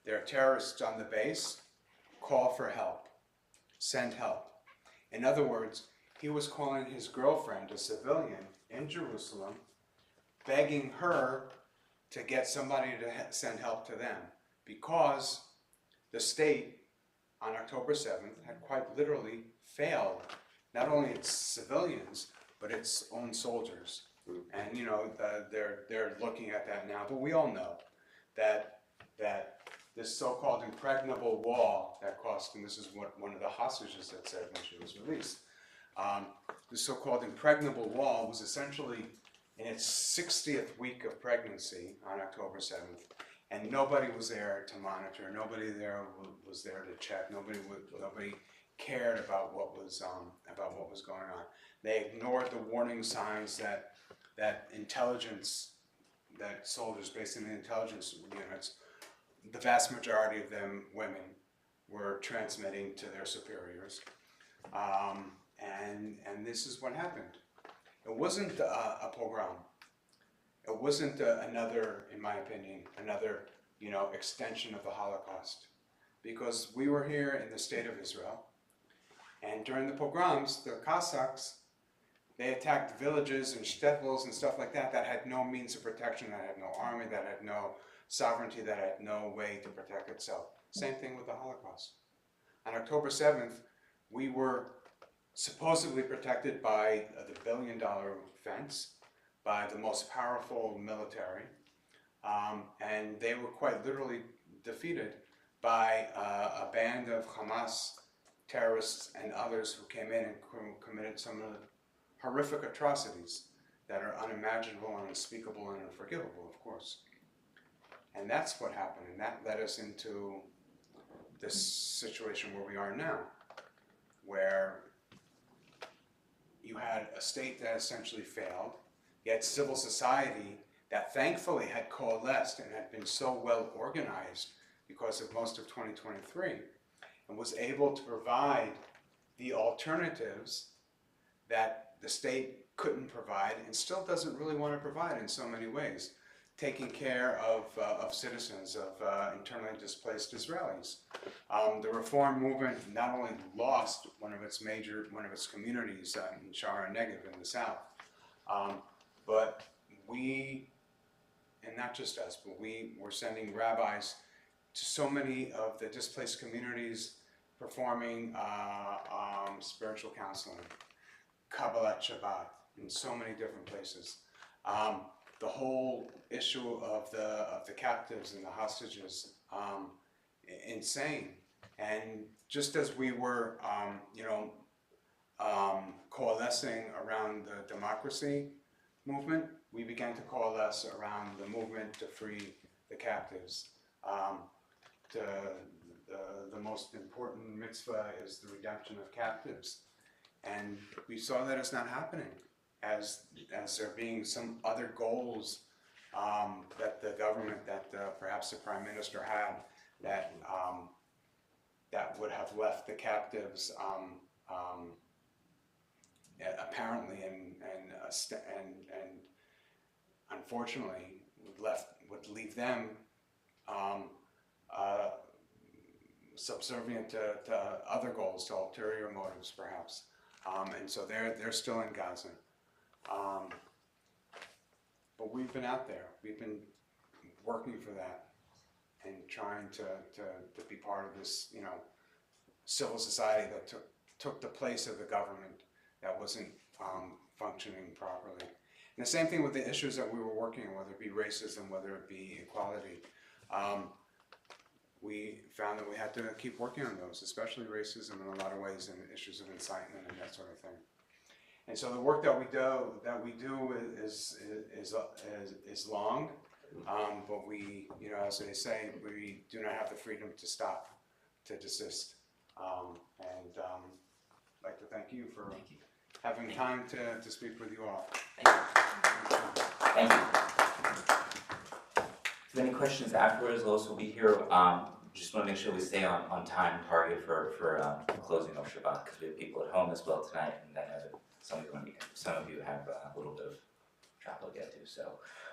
There are terrorists on the base. Call for help. Send help. In other words, he was calling his girlfriend, a civilian, in Jerusalem, begging her to get somebody to send help to them, because the state on October 7th had quite literally failed not only its civilians, but its own soldiers. And they're looking at that now, but we all know that this so-called impregnable wall that cost, and this is what one of the hostages had said when she was released, the so-called impregnable wall was essentially in its 60th week of pregnancy on October 7th, and nobody was there to monitor. Nobody there was there to check. Nobody cared about what was going on. They ignored the warning signs that intelligence, that soldiers based in the intelligence units, the vast majority of them women, were transmitting to their superiors. And this is what happened. It wasn't a pogrom. It wasn't another, in my opinion, another extension of the Holocaust. Because we were here in the state of Israel, and during the pogroms, the Cossacks, they attacked villages and shtetls and stuff like that that had no means of protection, that had no army, that had no sovereignty, that had no way to protect itself. Same thing with the Holocaust. On October 7th, we were supposedly protected by the billion-dollar fence, by the most powerful military, and they were quite literally defeated by a band of Hamas terrorists and others who came in and committed some of the horrific atrocities that are unimaginable and unspeakable and unforgivable, of course. And that's what happened, and that led us into this situation where we are now, where you had a state that essentially failed, you had civil society that thankfully had coalesced and had been so well organized because of most of 2023, and was able to provide the alternatives that the state couldn't provide and still doesn't really want to provide in so many ways. Taking care of citizens, of internally displaced Israelis. The reform movement not only lost one of its communities in Shara Negev in the south, but we, and not just us, but we were sending rabbis to so many of the displaced communities performing spiritual counseling, Kabbalat Shabbat, in so many different places. The whole issue of the captives and the hostages, insane. And just as we were, coalescing around the democracy movement, we began to coalesce around the movement to free the captives. The most important mitzvah is the redemption of captives. And we saw that it's not happening, as there being some other goals that the government, that perhaps the prime minister had, that would have left the captives apparently and unfortunately would leave them subservient to other goals, to ulterior motives perhaps. And so they're still in Gaza. But we've been out there. We've been working for that and trying to be part of this, civil society that took the place of the government that wasn't functioning properly. And the same thing with the issues that we were working on, whether it be racism, whether it be equality. We found that we had to keep working on those, especially racism in a lot of ways, and issues of incitement and that sort of thing. And so the work that we do is long, but we, as they say, we do not have the freedom to stop, to desist. And I'd like to thank you for having time to speak with you all. Thank you. If you have any questions afterwards, Lois will be here. Just want to make sure we stay on time target for closing of Shabbat, because we have people at home as well tonight, and I know that some of you have a little bit of travel to get to. So,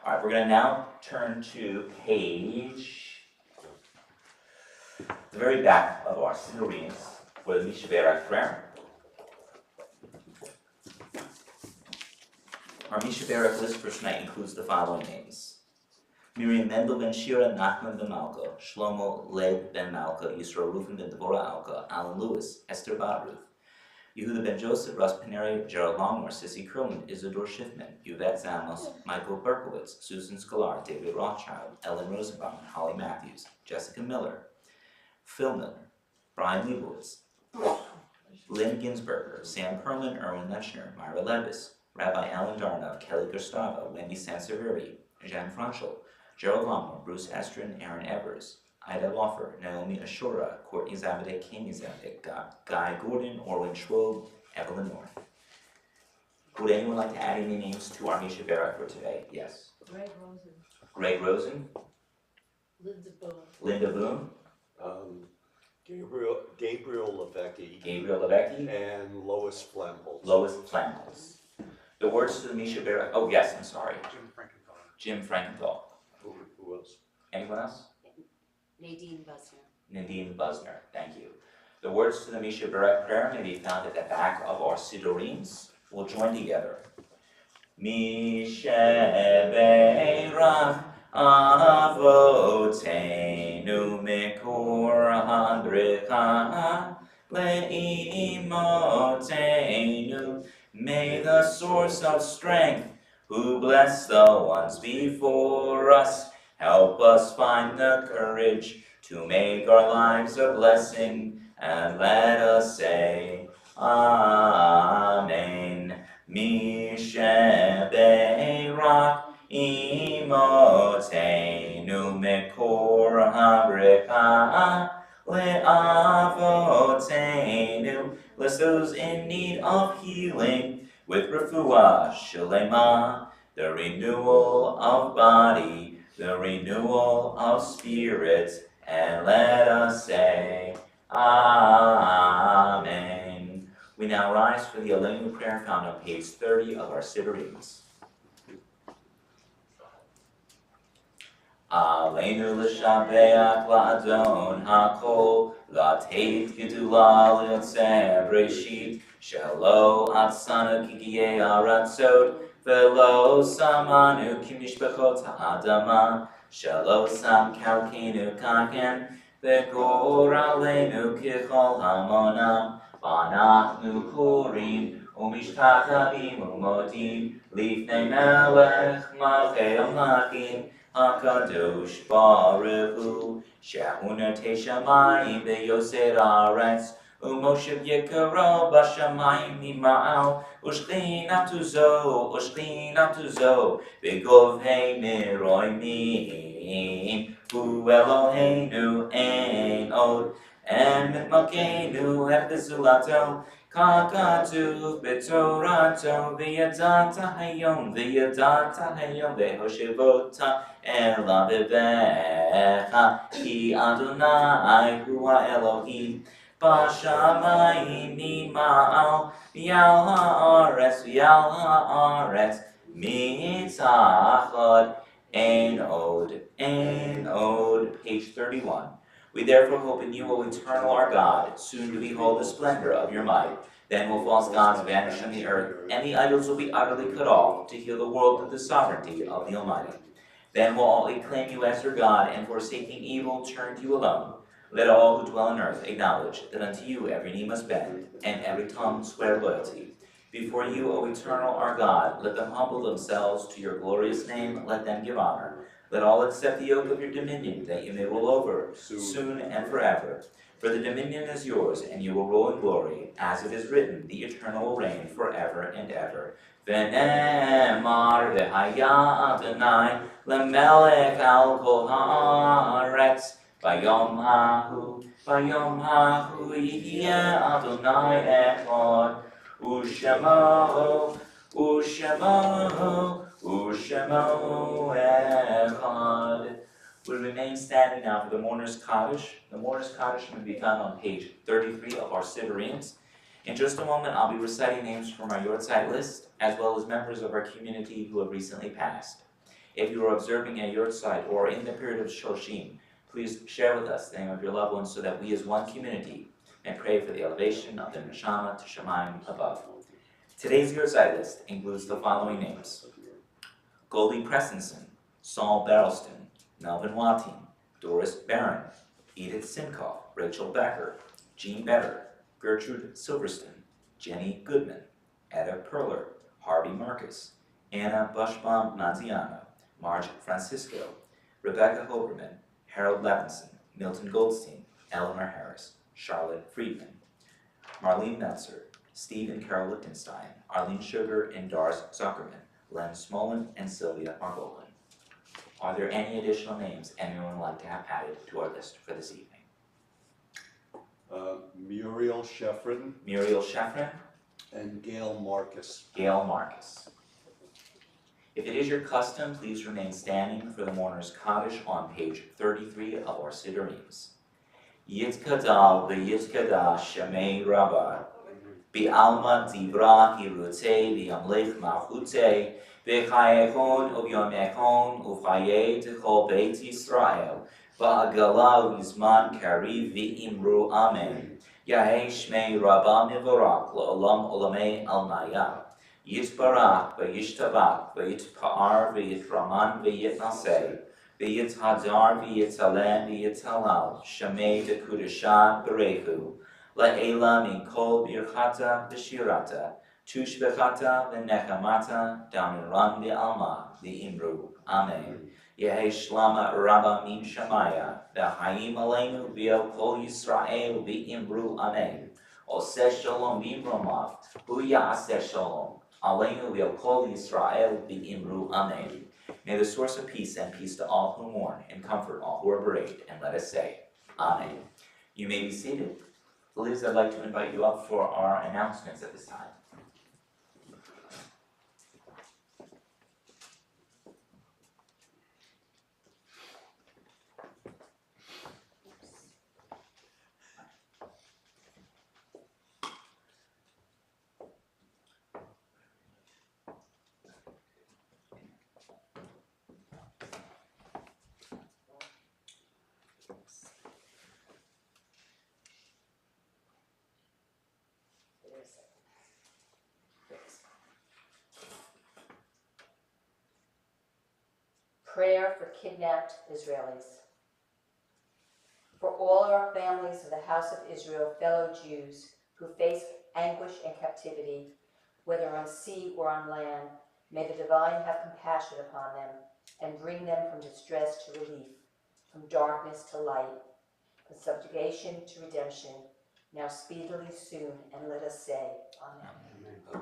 all right, we're going to now turn to page, the very back of our Sidurians for the Misha Berak prayer. Our Misha Berak list for tonight includes the following names: Miriam Mendel ben Shira, Nachman ben Malka, Shlomo Leib ben Malka, Yisrael Rufin ben Deborah Alka, Alan Lewis, Esther Badruth, Yehuda ben Joseph, Russ Paneri, Gerald Longmore, Sissy Curlin, Isidore Schiffman, Yvette Zamos, Michael Berkowitz, Susan Sklar, David Rothschild, Ellen Rosenbaum, Holly Matthews, Jessica Miller, Phil Miller, Brian Leibowitz, Lynn Ginsberger, Sam Perlman, Erwin Lechner, Myra Levis, Rabbi Alan Darnov, Kelly Gustavo, Wendy Sanseveri, Jan Franschel, Gerald Longmore, Bruce Estrin, Aaron Evers, Ida Loffer, Naomi Ashura, Courtney Zabadek, Kami Zabadek, Guy Gordon, Orwin Schwob, Evelyn North. Would anyone like to add any names to our Misha Berak for today? Yes. Greg Rosen. Greg Rosen. Linda Boone. Linda Boone. Gabriel Levecki. Gabriel Levecki. And Lois Flamholz. Lois Flamholz. The words to the Misha Berak. Oh, yes, I'm sorry. Jim Frankenthal. Who else? Anyone else? Nadine Busner. Nadine Busner, thank you. The words to the Misha Berak prayer may be found at the back of our Sidurims. We'll join together. Misha Berak Avotenu Mikor Handricha le'imotenu. May the source of strength, who bless the ones before us, help us find the courage to make our lives a blessing, and let us say, Amen. Mishebe'erak imotenu mekor habreka le'avotenu. Bless those in need of healing with refuah shalema, the renewal of body, the renewal of spirit, and let us say, Amen. We now rise for the Aleinu prayer found on page 30 of our Sidurims. Aleinu l'shabeach la'adon ha'kol, la'teit gedula l'yotzeh breshit, shelo atzanu kigiyei aratzot, velo samanu kimishpachot ha'adama, shelo sam kalkenu kaken, v'gor aleinu kichol hamonam, v'anachnu korim, u'mishtachavim u'modim, lifnei melech malchei amlakim, HaKadosh Baruch Hu, Shehunatei Shamayim V'Yosei Haaretz, U'Moshe Yekaro B'Shamayim Nima'al, U'Shchinatu Zo, V'Govhei Miroimim, Hu Eloheinu Ein Od, and Makenu Epizulato, Kakatu B'Torato, V'Yadata Hayom, V'Hoshevota, Ela bebecha, ki Adonai hu Elohim, b'shamayim nima'al, v'yal ha'aretz, mitachod, ein od, page 31. We therefore hope in you, O eternal our God, soon to behold the splendor of your might. Then will false gods vanish from the earth, and the idols will be utterly cut off, to heal the world with the sovereignty of the Almighty. Then will all acclaim you as their God, and forsaking evil, turn to you alone. Let all who dwell on earth acknowledge that unto you every knee must bend, and every tongue swear loyalty. Before you, O eternal our God, let them humble themselves to your glorious name, let them give honor. Let all accept the yoke of your dominion, that you may rule over, soon and forever. For the dominion is yours, and you will rule in glory, as it is written, the eternal will reign forever and ever. V'nemar v'haya Adonai lemelech al kol haaretz. Vayom hahu yihyeh Adonai echad. U'shemo echad. We remain standing now for the Mourner's Kaddish. The Mourner's Kaddish can be found on page 33 of our Sidurims. In just a moment, I'll be reciting names from our Yortzeit list, as well as members of our community who have recently passed. If you are observing a Yortzeit or in the period of Shoshim, please share with us the name of your loved ones so that we as one community may pray for the elevation of the Neshama to Shamayim above. Today's Yortzeit list includes the following names: Goldie Prestonson, Saul Barrelston, Melvin Watine, Doris Barron, Edith Simkoff, Rachel Becker, Jean Better, Gertrude Silverstone, Jenny Goodman, Etta Perler, Harvey Marcus, Anna Bushbaum Manziano, Marge Francisco, Rebecca Hoberman, Harold Levinson, Milton Goldstein, Eleanor Harris, Charlotte Friedman, Marlene Meltzer, Steve and Carol Lichtenstein, Arlene Sugar and Doris Zuckerman, Len Smolin and Sylvia Margolin. Are there any additional names anyone would like to have added to our list for this evening? Muriel Sheffrin Muriel Sheffrin, and Gail Marcus. Gail Marcus. If it is your custom, please remain standing for the Mourner's Kaddish on page 33 of our Sidurims. Yitkadal v'yitkadash Shemei Rabbah, Bi'alma divra hirutei v'yamlech malchutei, v'chayechon u'vyomechon u'chayei t'chol beit Yisrael, v'agala u'yizman kariv v'imru amen. Yahei Shmei Rabbah mivorak la'olam olamei almaya. Yitbarach v'yishtabach v'yitpa'ar v'yitraman v'yitnaseh, v'yithadar v'yitalem v'yitalal, Shemei dekudasha berechu. La'ela min kol birchata v'shirata, tushbechata v'nechamata, damiran v'alma v'imru. Amen. Yehi shlama rabba min shamaya, v'chaim aleinu v'el kol Yisrael v'imru. Amen. Oseh shalom v'imromav, hu ya'aseh shalom. Aleinu v'el kol Yisrael v'imru. Amen. May the source of peace send peace to all who mourn and comfort all who are bereaved, and let us say, Amen. You may be seated. Liz, I'd like to invite you up for our announcements at this time. Prayer for kidnapped Israelis. For all our families of the house of Israel, fellow Jews, who face anguish and captivity, whether on sea or on land, may the divine have compassion upon them and bring them from distress to relief, from darkness to light, from subjugation to redemption, now speedily soon, and let us say, Amen.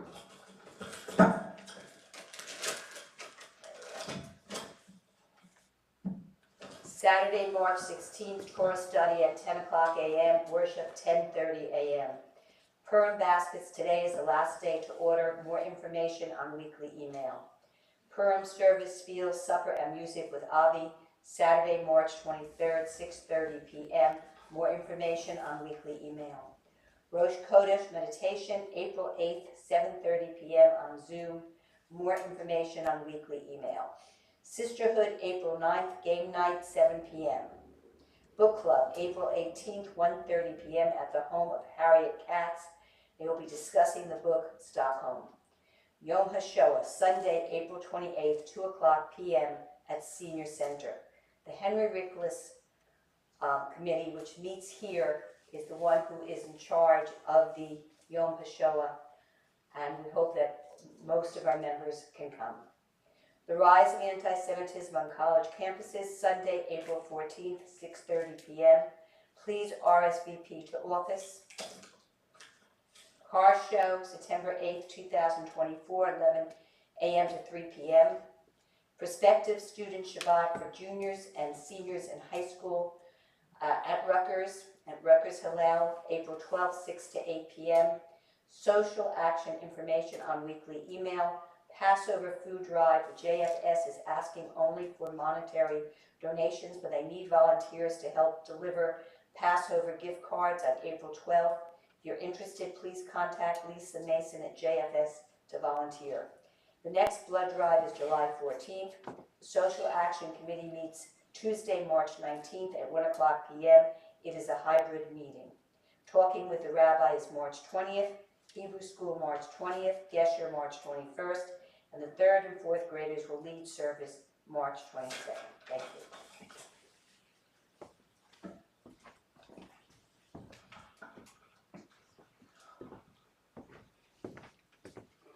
Saturday, March 16th, Torah study at 10 o'clock a.m., worship 10:30 a.m. Purim baskets, today is the last day to order. More information on weekly email. Purim service, field, supper, and music with Avi, Saturday, March 23rd, 6:30 p.m. More information on weekly email. Rosh Chodesh meditation, April 8th, 7:30 p.m. on Zoom. More information on weekly email. Sisterhood, April 9th, game night, 7 p.m. Book Club, April 18th, 1:30 p.m. at the home of Harriet Katz. They will be discussing the book Stockholm. Yom HaShoah, Sunday, April 28th, 2 o'clock p.m. at Senior Center. The Henry Rickless Committee, which meets here, is the one who is in charge of the Yom HaShoah, and we hope that most of our members can come. The Rise of Anti-Semitism on College Campuses, Sunday, April 14th, 6:30 p.m. Please RSVP to office. Car Show, September 8th, 2024, 11 a.m. to 3 p.m. Prospective Student Shabbat for juniors and seniors in high school at Rutgers Hillel, April 12th, 6 to 8 p.m. Social action information on weekly email. Passover food drive. The JFS is asking only for monetary donations, but they need volunteers to help deliver Passover gift cards on April 12th. If you're interested, please contact Lisa Mason at JFS to volunteer. The next blood drive is July 14th. The Social Action Committee meets Tuesday, March 19th at 1 o'clock p.m. It is a hybrid meeting. Talking with the Rabbi is March 20th, Hebrew School March 20th, Gesher March 21st, and the 3rd and 4th graders will lead service March 22nd. Thank you.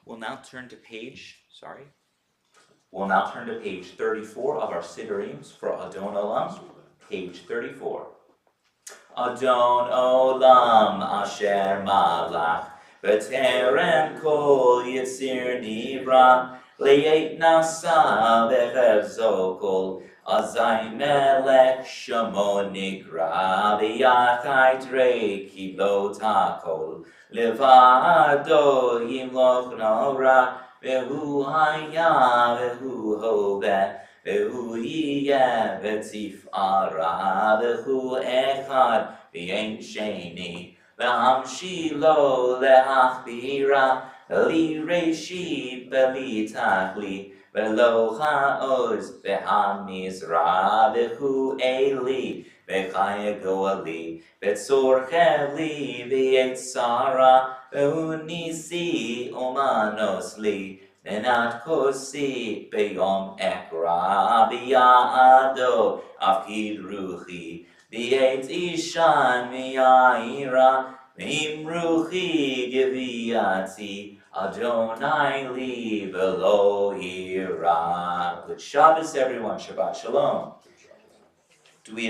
We'll now turn to page 34 of our Sidurims for Adon Olam. Page 34. Adon Olam Asher Malach B'terem Kol Yitzir Nivra Le'et Nasa V'Chev Kol Azai Melech Shamo Nikra V'Yachai Trei Kiblo Takol Levado Yimloch Nora Vehu Haya Vehu Hoveh Vehu Yiyeh V'Tzifara Vehu Echad V'Yein Sheni V'Hamshilo Le'achbira Li Reshi V'Li Tachli V'Lo Ha'oz V'Hamizra Vehu Eli V'Chaya Goali V'Tzor Chevli V'Yetzara Vehu Nisi Omanos Li Menat Kosi Beyom Ekra B'Ya'ado Afkid Ruchi V'Yetz Ishan V'Ya'ira V'imruchi giviyati Adonai li v'lo ira. Good Shabbos, everyone. Shabbat shalom. Do we